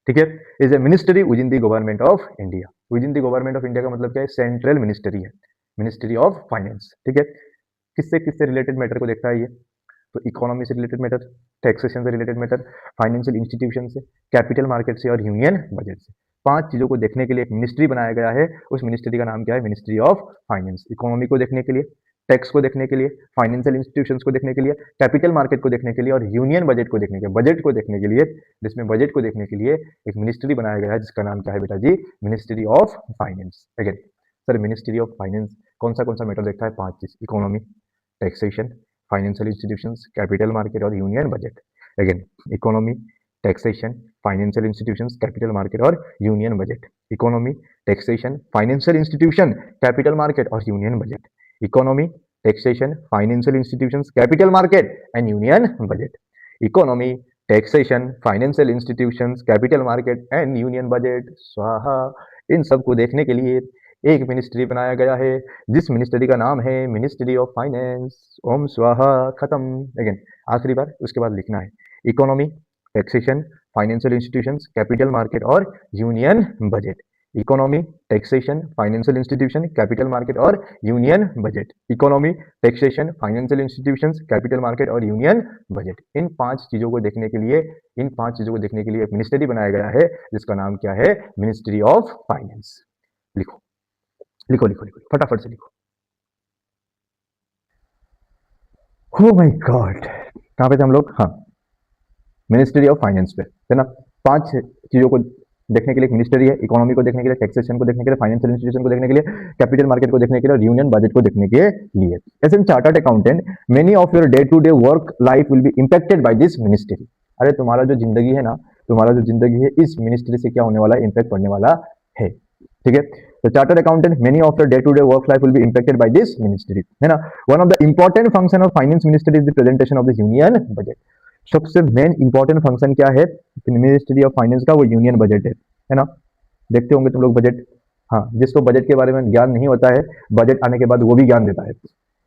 ठीक है, is a ministry with in the government of India. With in the government of India का मतलब क्या है? सेंट्रल मिनिस्ट्री है मिनिस्ट्री ऑफ फाइनेंस। ठीक है। किससे किससे रिलेटेड मैटर को देखता है ये? तो इकोनॉमी से रिलेटेड मैटर, टैक्सेशन से रिलेटेड मैटर, फाइनेंशियल इंस्टीट्यूशन से, कैपिटल मार्केट से और यूनियन बजट से। 5 चीजों को देखने के लिए एक मिनिस्ट्री बनाया गया है। उस मिनिस्ट्री का नाम क्या है? Ministry of finance. इकोनॉमी को देखने के लिए, टैक्स को देखने के लिए, फाइनेंशियल इंस्टीट्यूशंस को देखने के लिए, कैपिटल मार्केट को देखने के लिए और यूनियन बजट को देखने के लिए, बजट को देखने के लिए, जिसमें बजट को देखने के लिए एक मिनिस्ट्री बनाया गया है जिसका नाम क्या है बेटा जी? Ministry of finance. Again sir, ministry of finance कौन सा मैटर देखता है? 5 चीज, economy, taxation, financial institutions, capital market और union budget. Again economy, taxation, financial institutions, capital market और union budget. Economy, taxation, financial institution, capital market और union budget. Economy, taxation, financial institutions, capital market and union budget. Economy, taxation, financial institutions, capital market and union budget. स्वाहा। इन सबको देखने के लिए एक ministry बनाया गया है जिस मिनिस्ट्री का नाम है मिनिस्ट्री ऑफ फाइनेंस। ओम स्वाहा, खत्म। अगेन आखिरी बार, उसके बाद लिखना है economy, taxation, financial institutions, capital market और union budget. Economy, taxation, financial institution, capital market और union budget. Economy, taxation, financial institutions, capital market और यूनियन बजट। इन 5 चीजों को देखने के लिए, इन 5 चीजों को देखने के लिए एक मिनिस्ट्री बनाया गया है जिसका नाम क्या है? Ministry of finance. लिखो लिखो लिखो लिखो, फटाफट से लिखो। ओ माय गॉड, कहाँ पे थे हम लोग? हाँ, मिनिस्ट्री ऑफ फाइनेंस पे है ना। 5 चीजों को देखने के लिए एक मिनिस्ट्री है। इकोनॉमी को देखने के लिए, टैक्सेशन को देखने के लिए, फाइनेंशियल इंस्टीट्यूशन को देखने के लिए, कैपिटल मार्केट को देखने के लिए और यूनियन बजट को देखने के लिए। As an chartered accountant, many of your day to day work life will be impacted by this ministry. अरे तुम्हारा जो जिंदगी है ना, तुम्हारा जो जिंदगी है इस मिनिस्ट्री से क्या होने वाला है? इंपैक्ट पड़ने वाला है। ठीक है। तो chartered accountant, many of your day to day work life will be impacted by this ministry, है ना। One of the important function of finance ministry is the presentation of the union budget. सबसे main important function क्या है ministry of finance का? वो union budget है ना। देखते होंगे तुम लोग बजट। हाँ, जिसको बजट के बारे में ज्ञान नहीं होता है, बजट आने के बाद वो भी ज्ञान देता है।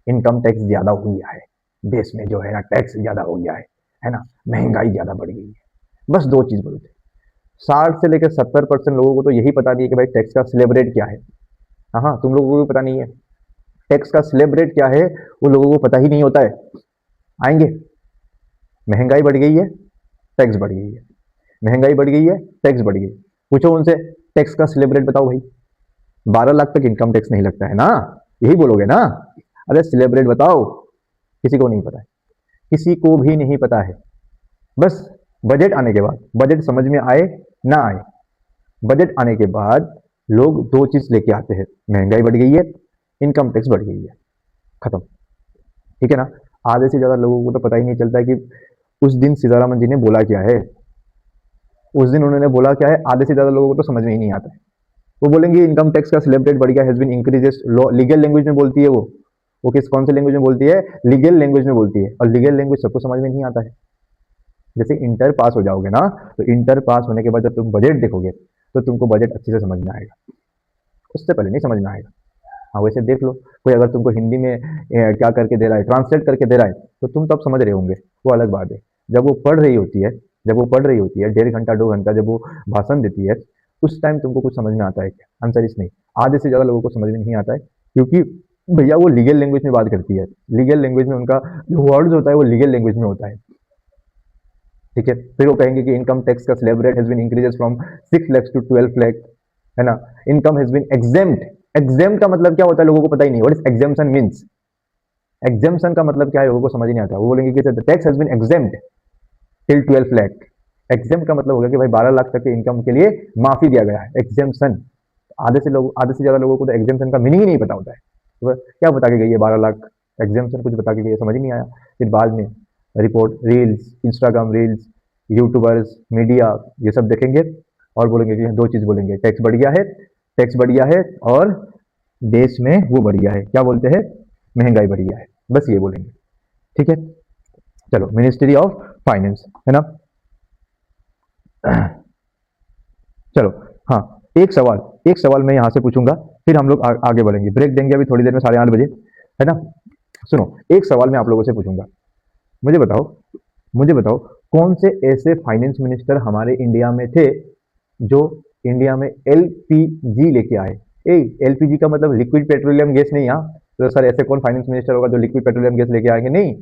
इनकम टैक्स ज्यादा हो गया है देश में, जो है ना, टैक्स ज्यादा हो गया है ना, महंगाई ज्यादा बढ़ गई है। बस 2 चीज बोलते हैं। 60 से लेकर 70% लोगों को तो यही पता नहीं है कि भाई टैक्स का स्लैब रेट क्या है। हाँ, तुम लोगों को भी पता नहीं है टैक्स का स्लैब रेट क्या है, वो लोगों को पता ही नहीं होता है। आएंगे, महंगाई बढ़ गई है, टैक्स बढ़ गई है, महंगाई बढ़ गई है, टैक्स बढ़ गई। पूछो उनसे, टैक्स का स्लैब रेट बताओ भाई। 12 लाख तक इनकम टैक्स नहीं लगता है ना, यही बोलोगे ना। अरे स्लैब रेट बताओ, किसी को नहीं पता है, किसी को भी नहीं पता है। बस बजट आने के बाद, बजट समझ में आए ना आए, बजट आने के बाद लोग दो चीज लेके आते हैं, महंगाई बढ़ गई है, इनकम टैक्स बढ़ गई है, खत्म। ठीक है ना। आधे से ज्यादा लोगों को तो पता ही नहीं चलता है कि उस दिन सीतारामन जी ने बोला क्या है, उस दिन उन्होंने बोला क्या है, आधे से ज्यादा लोगों को तो समझ में ही नहीं आता है। वो बोलेंगे इनकम टैक्स का स्लैब रेट बढ़ गया, has been increases, legal language में बोलती है वो किस कौन से लैंग्वेज में बोलती है, लीगल लैंग्वेज में बोलती है, और लीगल लैंग्वेज सबको समझ में नहीं आता है। जैसे इंटर पास हो जाओगे ना, तो इंटर पास होने के बाद जब तुम बजट देखोगे तो तुमको बजट अच्छे से समझ में आएगा, उससे पहले नहीं समझ में आएगा। हाँ वैसे देख लो, कोई अगर तुमको हिंदी में क्या करके दे रहा है, ट्रांसलेट करके दे रहा है, तो तुम तब समझ रहे होंगे, वो अलग बात है। जब वो पढ़ रही होती है, जब वो पढ़ रही होती है 1.5 घंटा 2 घंटा जब वो भाषण देती है, उस टाइम तुमको कुछ समझ में आता है क्या? आंसर इस नहीं। आधे से ज़्यादा लोगों को समझ में नहीं आता है, क्योंकि भैया वो लीगल लैंग्वेज में बात करती है, लीगल लैंग्वेज में उनका जो वर्ड्स होता है वो लीगल लैंग्वेज में होता है। ठीक है, फिर वो कहेंगे कि इनकम टैक्स का slab rate has been increases from 6 lakh to 12 lakh, है ना। Income has been exempt, exempt का मतलब क्या होता है लोगों को पता ही नहीं, what is exemption means, exemption का मतलब क्या है लोगों को समझ ही नहीं आता। वो बोलेंगे कि the tax has been exempt till 12 lakh, exempt का मतलब हो गया कि भाई 12 लाख तक के इनकम के लिए माफी दिया गया है, एग्जेम्पशन। आधे से ज्यादा लोगों को तो एग्जेम्पशन का मीनिंग ही नहीं पता होता है, तो क्या बता के गई है 12 लाख, एग्जेम्पशन कुछ बता के गई है, समझ ही नहीं आया। फिर बाद में report, reels, Instagram reels, YouTubers, media, ये सब देखेंगे और बोलेंगे कि दो चीज बोलेंगे, टैक्स बढ़ गया है, टैक्स बढ़ गया है, और देश में वो बढ़ गया है, क्या बोलते हैं, महंगाई बढ़ गया है, बस ये बोलेंगे। ठीक है, चलो मिनिस्ट्री ऑफ फाइनेंस, है ना। चलो, हाँ, एक सवाल मैं यहाँ से पूछूंगा, फिर हम लोग आगे बढ़ेंगे, ब्रेक देंगे अभी थोड़ी देर में, 8:30 बजे, है ना। सुनो, एक सवाल मैं आप लोगों से पूछूंगा, मुझे बताओ, मुझे बताओ, कौन से ऐसे फाइनेंस मिनिस्टर हमारे इंडिया में थे जो इंडिया में एलपीजी लेके आए। ए, एलपीजी का मतलब लिक्विड पेट्रोलियम गैस नहीं, हाँ। तो सर ऐसे कौन फाइनेंस मिनिस्टर होगा जो लिक्विड पेट्रोलियम गैस लेके आएंगे? नहीं।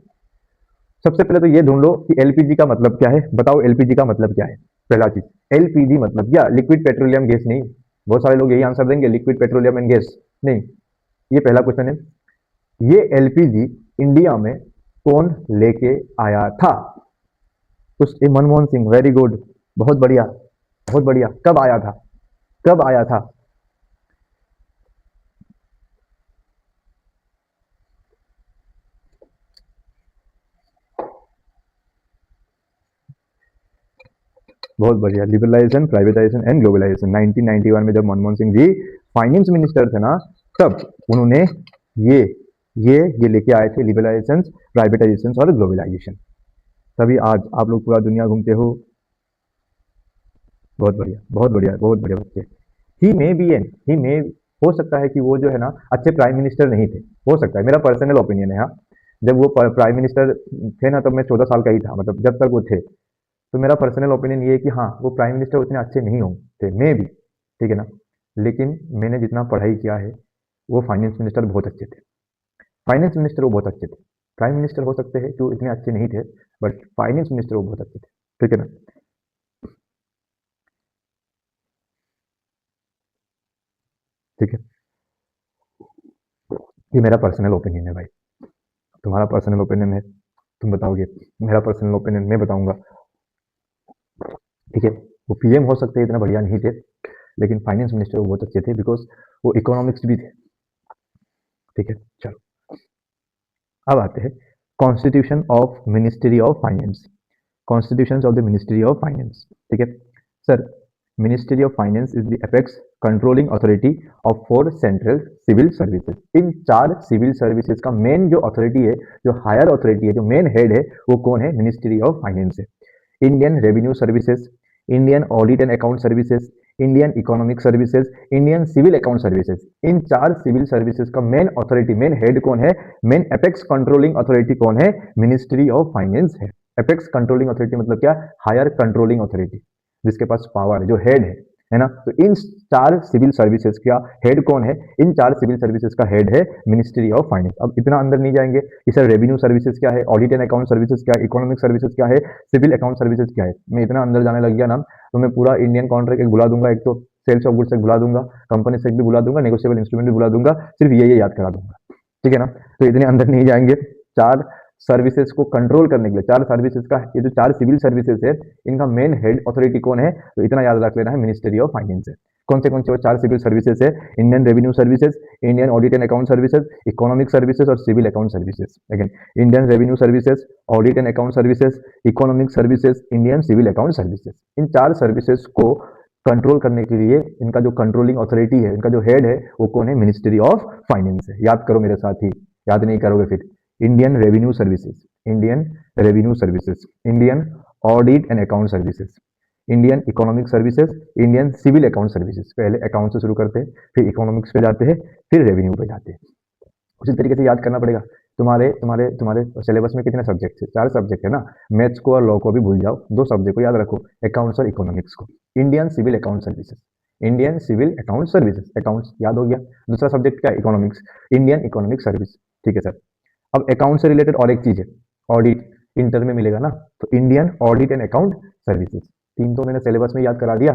सबसे पहले तो ये ढूंढ लो कि एलपीजी का मतलब क्या है, बताओ एलपीजी का मतलब क्या है। पहला चीज, एलपीजी मतलब क्या, लिक्विड पेट्रोलियम गैस नहीं। बहुत सारे लोग यही आंसर देंगे, लिक्विड पेट्रोलियम एंड गैस नहीं। ये पहला क्वेश्चन है। ये एलपीजी इंडिया में कौन लेके आया था? कुछ मनमोहन सिंह, वेरी गुड, बहुत बढ़िया, बहुत बढ़िया। कब आया था, कब आया था? बहुत बढ़िया, लिबरलाइजेशन, प्राइवेटाइजेशन एंड ग्लोबलाइजेशन, 1991 में जब मनमोहन सिंह जी फाइनेंस मिनिस्टर थे ना, तब उन्होंने ये ये लेके आए थे, लिबरलाइजेशन, प्राइवेटाइजेशन और ग्लोबलाइजेशन। तभी आज आप लोग पूरा दुनिया घूमते हो। बहुत बढ़िया, बहुत बढ़िया, बहुत बढ़िया बच्चे। ही मे बी एन, ही मे, हो सकता है कि वो जो है ना अच्छे प्राइम मिनिस्टर नहीं थे, हो सकता है, मेरा पर्सनल ओपिनियन है, हाँ। जब वो प्राइम मिनिस्टर थे ना, तब मैं 14 साल का ही था, मतलब जब तक वो थे, तो मेरा पर्सनल ओपिनियन ये है कि हाँ वो प्राइम मिनिस्टर उतने अच्छे नहीं होंगे, मे बी, ठीक है ना। लेकिन मैंने जितना पढ़ाई किया है, वो फाइनेंस मिनिस्टर बहुत अच्छे थे, फाइनेंस मिनिस्टर वो बहुत अच्छे थे। प्राइम मिनिस्टर हो सकते हैं जो इतने अच्छे नहीं थे, बट फाइनेंस मिनिस्टर वो बहुत अच्छे थे, ठीक है ना। ठीक है, ये मेरा पर्सनल ओपिनियन है भाई, तुम्हारा पर्सनल ओपिनियन है, तुम बताओगे, मेरा पर्सनल ओपिनियन मैं बताऊंगा। ठीक है, वो पीएम हो सकते इतना बढ़िया नहीं थे, लेकिन फाइनेंस मिनिस्टर वो बहुत अच्छे थे, बिकॉज वो इकोनॉमिक्स भी थे। ठीक है, चलो अब आते हैं constitution of ministry of finance, constitution of the ministry of finance. ठीक है sir, ministry of finance is the apex controlling authority of 4 central civil services. इन 4 सिविल सर्विसेज का मेन जो अथॉरिटी है, जो हायर अथॉरिटी है, जो मेन हेड है, वो कौन है? मिनिस्ट्री ऑफ फाइनेंस है। Indian revenue services, Indian audit and account services, Indian economic services, Indian civil account services. इन 4 सिविल सर्विसेज का मेन अथॉरिटी, मेन हेड कौन है? मेन अपेक्स कंट्रोलिंग अथॉरिटी कौन है? मिनिस्ट्री ऑफ फाइनेंस है। Apex controlling authority मतलब क्या? Higher controlling authority, जिसके पास पावर है, जो हेड है ना। तो इन 4 सिविल सर्विसेज का हेड कौन है? इन 4 सिविल सर्विसेज का हेड है मिनिस्ट्री ऑफ फाइनेंस। अब इतना अंदर नहीं जाएंगे कि सर रेवेन्यू सर्विसेज क्या है, ऑडिट एंड अकाउंट सर्विसेज क्या है, इकोनॉमिक सर्विसेज क्या है, सिविल अकाउंट सर्विसेज क्या है। मैं इतना अंदर जाने लग गया ना, तो मैं पूरा इंडियन कॉन्ट्रैक्ट एक बुला दूंगा, एक तो सेल्स ऑफ गुड्स एक बुला दूंगा, कंपनी से भी बुला दूंगा, नेगोशिएबल इंस्ट्रूमेंट भी बुला दूंगा, सिर्फ ये याद करा दूंगा। ठीक है ना, तो इतने अंदर नहीं जाएंगे। चार सर्विसेज को कंट्रोल करने के लिए, 4 सर्विसेज का, ये जो 4 सिविल सर्विसेज है इनका मेन हेड अथॉरिटी कौन है, तो इतना याद रख लेना है, मिनिस्ट्री ऑफ फाइनेंस है। कौन से वो 4 सिविल सर्विसेज है, Indian revenue services, Indian audit and account services, economic services और civil account services. Again Indian revenue services, audit and account services, economic services, Indian civil account services. इन 4 services को control करने के लिए इनका जो controlling authority है, इनका जो हेड है वो कौन है, मिनिस्ट्री ऑफ फाइनेंस है। याद करो मेरे साथ ही, याद नहीं करोगे फिर। Indian revenue services, Indian revenue services, Indian audit and account services, Indian economic services, Indian civil account services. पहले अकाउंट से शुरू करते हैं, फिर इकोनॉमिक्स पे जाते हैं, फिर रेवेन्यू पे जाते हैं। उसी तरीके से याद करना पड़ेगा। तुम्हारे तुम्हारे तुम्हारे सिलेबस में कितने सब्जेक्ट है, 4 सब्जेक्ट है ना। मैथ्स को और लॉ को भी भूल जाओ, 2 सब्जेक्ट को याद रखो, अकाउंट्स और इकोनॉमिक्स को। Indian civil account services, Indian civil account services, accounts याद हो गया। दूसरा सब्जेक्ट क्या है, इकोनॉमिक्स, इंडियन इकोनॉमिक सर्विस। ठीक है सर। अब अकाउंट से रिलेटेड और एक चीज है, ऑडिट, इंटर में मिलेगा ना, तो Indian audit and account services. 3 तो मैंने सिलेबस में याद करा दिया।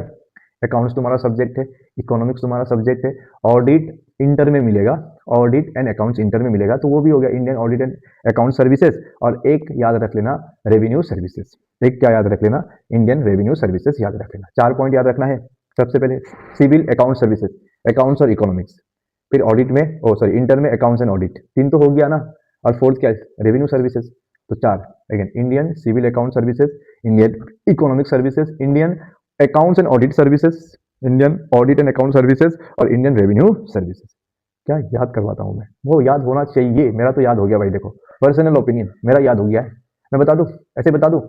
अकाउंट्स तुम्हारा सब्जेक्ट है, इकोनॉमिक्स तुम्हारा सब्जेक्ट है, ऑडिट इंटर में मिलेगा, ऑडिट एंड अकाउंट्स इंटर में मिलेगा, तो वो भी हो गया Indian audit and account services. और एक याद रख लेना, रेवेन्यू सर्विसेज। एक क्या याद रख लेना, इंडियन रेवेन्यू सर्विसेज याद रख लेना। 4 पॉइंट याद रखना है। सबसे पहले सिविल अकाउंट सर्विसेज, अकाउंट्स और इकोनॉमिक्स, फिर ऑडिट में इंटर में अकाउंट्स एंड ऑडिट, 3 तो हो गया ना। और फोर्थ क्या है, रेवेन्यू सर्विसेज, तो 4। Again Indian civil account services, Indian economic services, Indian accounts and audit services, Indian audit and account services और इंडियन रेवेन्यू सर्विसेज। क्या याद करवाता हूं मैं, वो याद होना चाहिए। मेरा तो याद हो गया भाई, देखो पर्सनल ओपिनियन, मेरा याद हो गया है। मैं बता दूं, ऐसे बता दूं,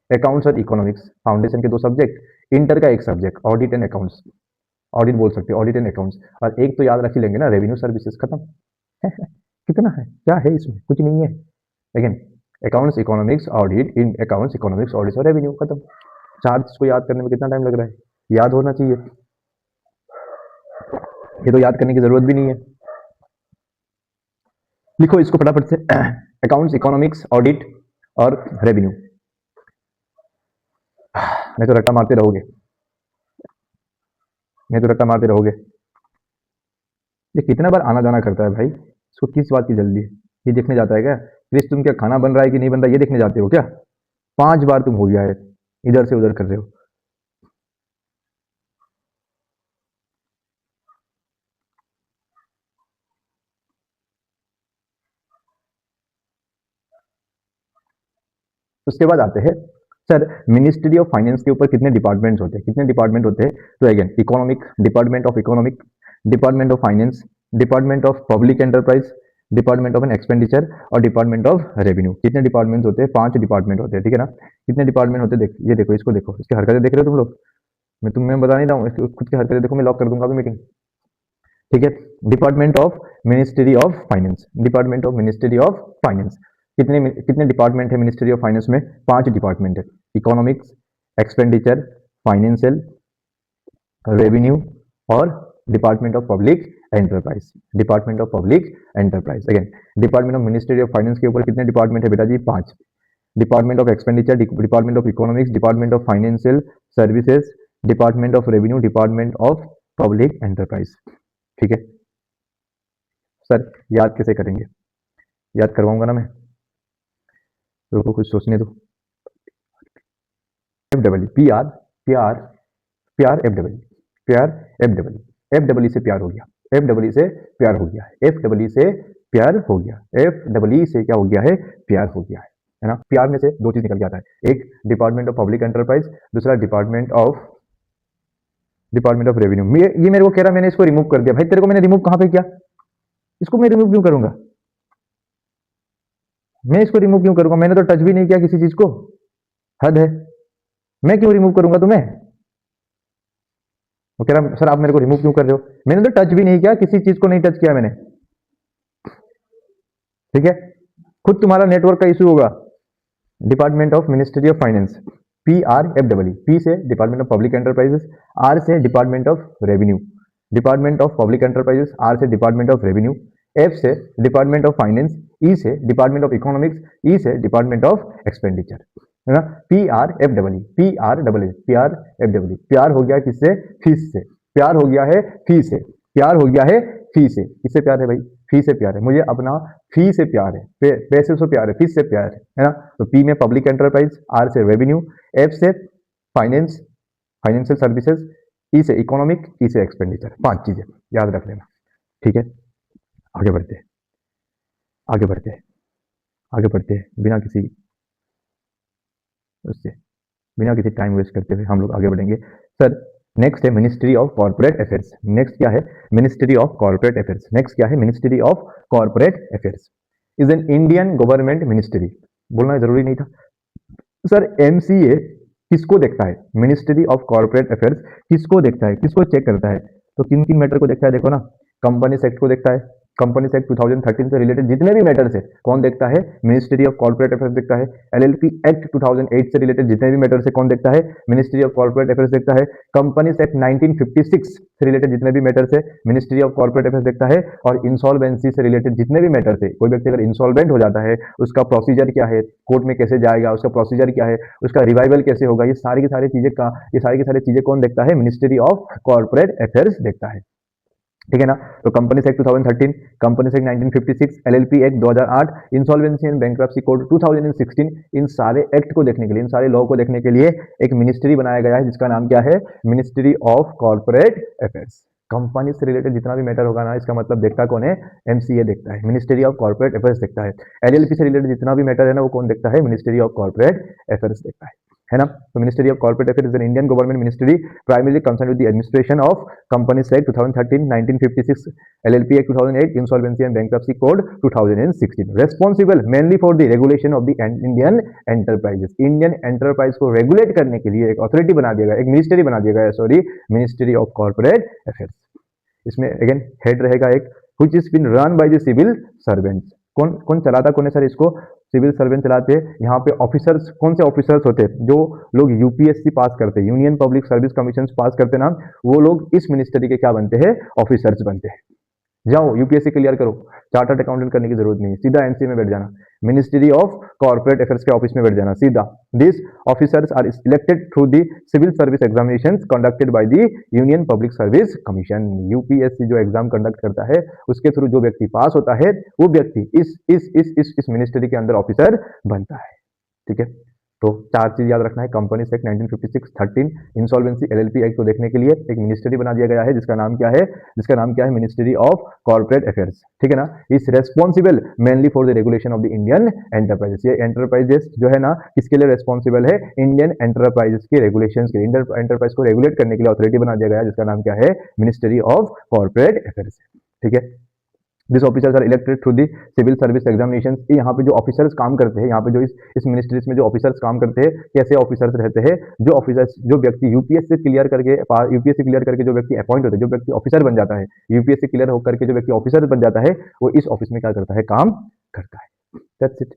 अकाउंट्स और इकोनॉमिक्स फाउंडेशन के 2 सब्जेक्ट, इंटर का 1 subject audit and accounts, audit बोल सकते हो, ऑडिट एंड अकाउंट्स, और एक तो याद रख ही लेंगे ना, रेवेन्यू सर्विसेज। खत्म। कितना है, क्या है इसमें, कुछ नहीं है। अगेन अकाउंट्स, इकोनॉमिक्स, ऑडिट, इन अकाउंट्स, इकोनॉमिक्स, ऑडिट और रेवेन्यू, खत्म। 4 को याद करने में कितना टाइम लग रहा है, याद होना चाहिए। ये तो याद करने की जरूरत भी नहीं है। लिखो इसको फटाफट से, अकाउंट्स, इकोनॉमिक्स, ऑडिट और रेवेन्यू। नहीं तो रट्टा मारते रहोगे, नहीं तो रट्टा मारते रहोगे। ये कितना बार आना जाना करता है भाई, इसको किस बात की जल्दी है, ये देखने जाता है क्या क्रिस, तुम क्या खाना बन रहा है कि नहीं बन रहा है ये देखने जाते हो क्या? 5 बार तुम हो गया है, इधर से उधर कर रहे हो। उसके बाद आते हैं सर, मिनिस्ट्री ऑफ फाइनेंस के ऊपर कितने डिपार्टमेंट्स होते हैं, कितने डिपार्टमेंट होते हैं? तो again economic, department of economic, department of finance, department of public enterprise, department of an expenditure और डिपार्टमेंट ऑफ रेवेन्यू। कितने डिपार्टमेंट्स होते हैं? 5 डिपार्टमेंट होते हैं, ठीक है ना। कितने डिपार्टमेंट होते हैं, देख ये देखो, इसको देखो, इसकी हरकतें देख रहे हो तुम लोग, मैं तुम्हें बता नहीं रहा हूँ, खुद की हरकतें देखो, मैं लॉक कर दूंगा अभी मीटिंग, ठीक है। Department of ministry of finance, department of ministry of finance, कितने कितने डिपार्टमेंट है मिनिस्ट्री ऑफ फाइनेंस में? 5 डिपार्टमेंट है, इकोनॉमिक्स, एक्सपेंडिचर, फाइनेंशियल, रेवेन्यू और department of public enterprise, department of public enterprise. Again department of ministry of finance के ऊपर कितने department है बेटा जी? 5। Department of expenditure, department of economics, department of financial services, department of revenue, department of public enterprise, ठीक है। Sir याद कैसे करेंगे? याद करवाऊंगा ना मैं, रुको कुछ सोचने दो। F double P R, P R, P R F double, P R F double, F double से प्यार हो गया, एफ डबल से प्यार हो गया, एफ डबल से प्यार हो गया, एफ डबल से क्या हो गया है? प्यार हो गया है ना। प्यार में से 2 चीज निकल के आता है, एक डिपार्टमेंट ऑफ पब्लिक एंटरप्राइज, दूसरा डिपार्टमेंट ऑफ रेवेन्यू। ये मेरे को कह रहा, मैंने इसको रिमूव कर दिया। भाई तेरे को मैंने रिमूव कहां पे किया? इसको मैं रिमूव क्यों करूंगा? मैं इसको रिमूव क्यों करूंगा? मैंने तो टच भी नहीं किया किसी चीज को, हद है। मैं क्यों रिमूव करूंगा तुम्हें? वो कह रहा सर आप मेरे को रिमूव क्यों कर रहे हो? मैंने तो टच भी नहीं किया, किसी चीज को नहीं टच किया मैंने, ठीक है। खुद तुम्हारा नेटवर्क का इशू होगा। Department of ministry of finance, P R F double, P से department of public enterprises, R से department of revenue, department of public enterprises, R से डिपार्टमेंट ऑफ रेवेन्यू, एफ से डिपार्टमेंट ऑफ फाइनेंस, ई से department of economics, ई से department of expenditure, है ना। P R F double, P R double, P R F double. प्यार हो गया किससे? फीस से। प्यार हो गया है फी से, प्यार हो गया है फी से। किससे प्यार है भाई? फी से प्यार है, मुझे अपना फी से प्यार है, पैसे से प्यार है, फीस से प्यार है ना। तो पी में पब्लिक एंटरप्राइज, आर से रेवेन्यू, एफ से फाइनेंस, फाइनेंशियल सर्विसेज, ई से इकोनॉमिक, ई से एक्सपेंडिचर। 5 चीजें याद रख लेना, ठीक है। आगे बढ़ते हैं, आगे बढ़ते हैं, आगे बढ़ते हैं, बिना किसी उससे, बिना किसी टाइम वेस्ट करते हुए हम लोग आगे बढ़ेंगे। सर नेक्स्ट है ministry of corporate affairs. Next क्या है? Ministry of corporate affairs. Next क्या है? Ministry of corporate affairs is an Indian government ministry. बोलना जरूरी नहीं था सर। एमसीए किसको देखता है? मिनिस्ट्री ऑफ कॉर्पोरेट अफेयर्स किसको देखता है, किसको चेक करता है? तो किन किन मैटर को देखता है? देखो ना, कंपनीज एक्ट को देखता है, कंपनीज एक्ट 2013 से रिलेटेड जितने भी मैटर्स है कौन देखता है? मिनिस्ट्री ऑफ कॉर्पोरेट अफेयर्स देखता है। एलएलपी एक्ट 2008 से रिलेटेड जितने भी मैटर्स है कौन देखता है? मिनिस्ट्री ऑफ कॉर्पोरेट अफेयर्स देखता है। कंपनीज एक्ट 1956 से रिलेटेड जितने भी मैटर्स है मिनिस्ट्री ऑफ कॉर्पोरेट अफेयर्स देखता है। और इंसॉल्वेंसी से रिलेटेड जितने भी मैटर्स है, कोई व्यक्ति अगर इंसॉल्वेंट हो जाता है उसका प्रोसीजर क्या है, कोर्ट में कैसे जाएगा, उसका प्रोसीजर क्या है, उसका रिवाइवल कैसे होगा, ये सारी की सारी चीजें का ये सारी की सारी चीजें कौन देखता है? मिनिस्ट्री ऑफ कॉर्पोरेट अफेयर्स देखता है, ठीक है ना। तो companies act 2013, companies act 1956, LLP act 2008, insolvency and bankruptcy code 2016, इन सारे एक्ट को देखने के लिए, इन सारे लॉ को देखने के लिए एक मिनिस्ट्री बनाया गया है जिसका नाम क्या है? Ministry of corporate affairs. Company से रिलेटेड जितना भी मैटर होगा ना, इसका मतलब देखता कौन है? एमसीए देखता है, मिनिस्ट्री ऑफ कॉर्पोरेट अफेयर्स देखता है। एलएलपी से रिलेटेड जितना भी मैटर है ना, वो कौन देखता है? मिनिस्ट्री ऑफ कॉर्पोरेट अफेयर्स देखता है ना। तो ministry of corporate affairs is an Indian government ministry primarily concern with the administration of companies act 2013, 1956, LLP act 2008, insolvency and bankruptcy code 2016, responsible mainly for the regulation of the Indian enterprises. Indian enterprise को regulate करने के लिए एक authority बना दिया गया, एक ministry बना दिया गया, sorry, ministry of corporate affairs. इसमें अगेन हेड रहेगा एक, which is been run by the civil servants. कौन कौन चलाता कौन है सर इसको? सिविल सर्वेंट चलाते हैं। यहाँ पे ऑफिसर्स कौन से ऑफिसर्स होते हैं? जो लोग यूपीएससी पास करते हैं, यूनियन पब्लिक सर्विस कमीशन पास करते हैं ना, वो लोग इस मिनिस्ट्री के क्या बनते हैं? ऑफिसर्स बनते हैं। जाओ यूपीएससी क्लियर करो, चार्टर्ड अकाउंटेंट करने की जरूरत नहीं, सीधा एमसीए में बैठ जाना, मिनिस्ट्री ऑफ कॉर्पोरेट अफेयर्स के ऑफिस में बैठ जाना सीधा। This officers are elected through the civil service examinations conducted by the union public service commission. UPSC जो एग्जाम कंडक्ट करता है उसके थ्रू जो व्यक्ति पास होता है वो व्यक्ति इस मिनिस्ट्री के अंदर ऑफिसर बनता है, ठीक है। तो 4 चीज याद रखना है। Companies act 1956, 13, insolvency, LLP act को देखने के लिए एक मिनिस्ट्री बना दिया गया है जिसका नाम क्या है? जिसका नाम क्या है? मिनिस्ट्री ऑफ कॉर्पोरेट अफेयर्स, ठीक है ना। Is responsible mainly for the regulation of the Indian enterprises. ये एंटरप्राइजेस जो है ना, किसके लिए रेस्पॉन्सिबल है? इंडियन एंटरप्राइजेस के रेगुलेशन के, इंडियन एंटरप्राइज को रेगुलेट करने के लिए अथॉरिटी बना दिया गया है जिसका नाम क्या है? मिनिस्ट्री ऑफ कॉर्पोरेट अफेयर्स, ठीक है। This officers are elected through the civil service examination. यहाँ पे जो ऑफिसर्स काम करते हैं, यहाँ पे जो इस मिनिस्ट्रीज में जो ऑफिसर्स काम करते हैं, कैसे ऑफिसर्स रहते हैं? जो ऑफिसर्स, जो व्यक्ति यूपीएससी क्लियर करके जो व्यक्ति अपॉइंट होता है, जो व्यक्ति ऑफिसर बन जाता है, यूपीएससी क्लियर होकर के जो व्यक्ति ऑफिसर बन जाता है, वो इस ऑफिस में क्या करता है? काम करता है। That's it.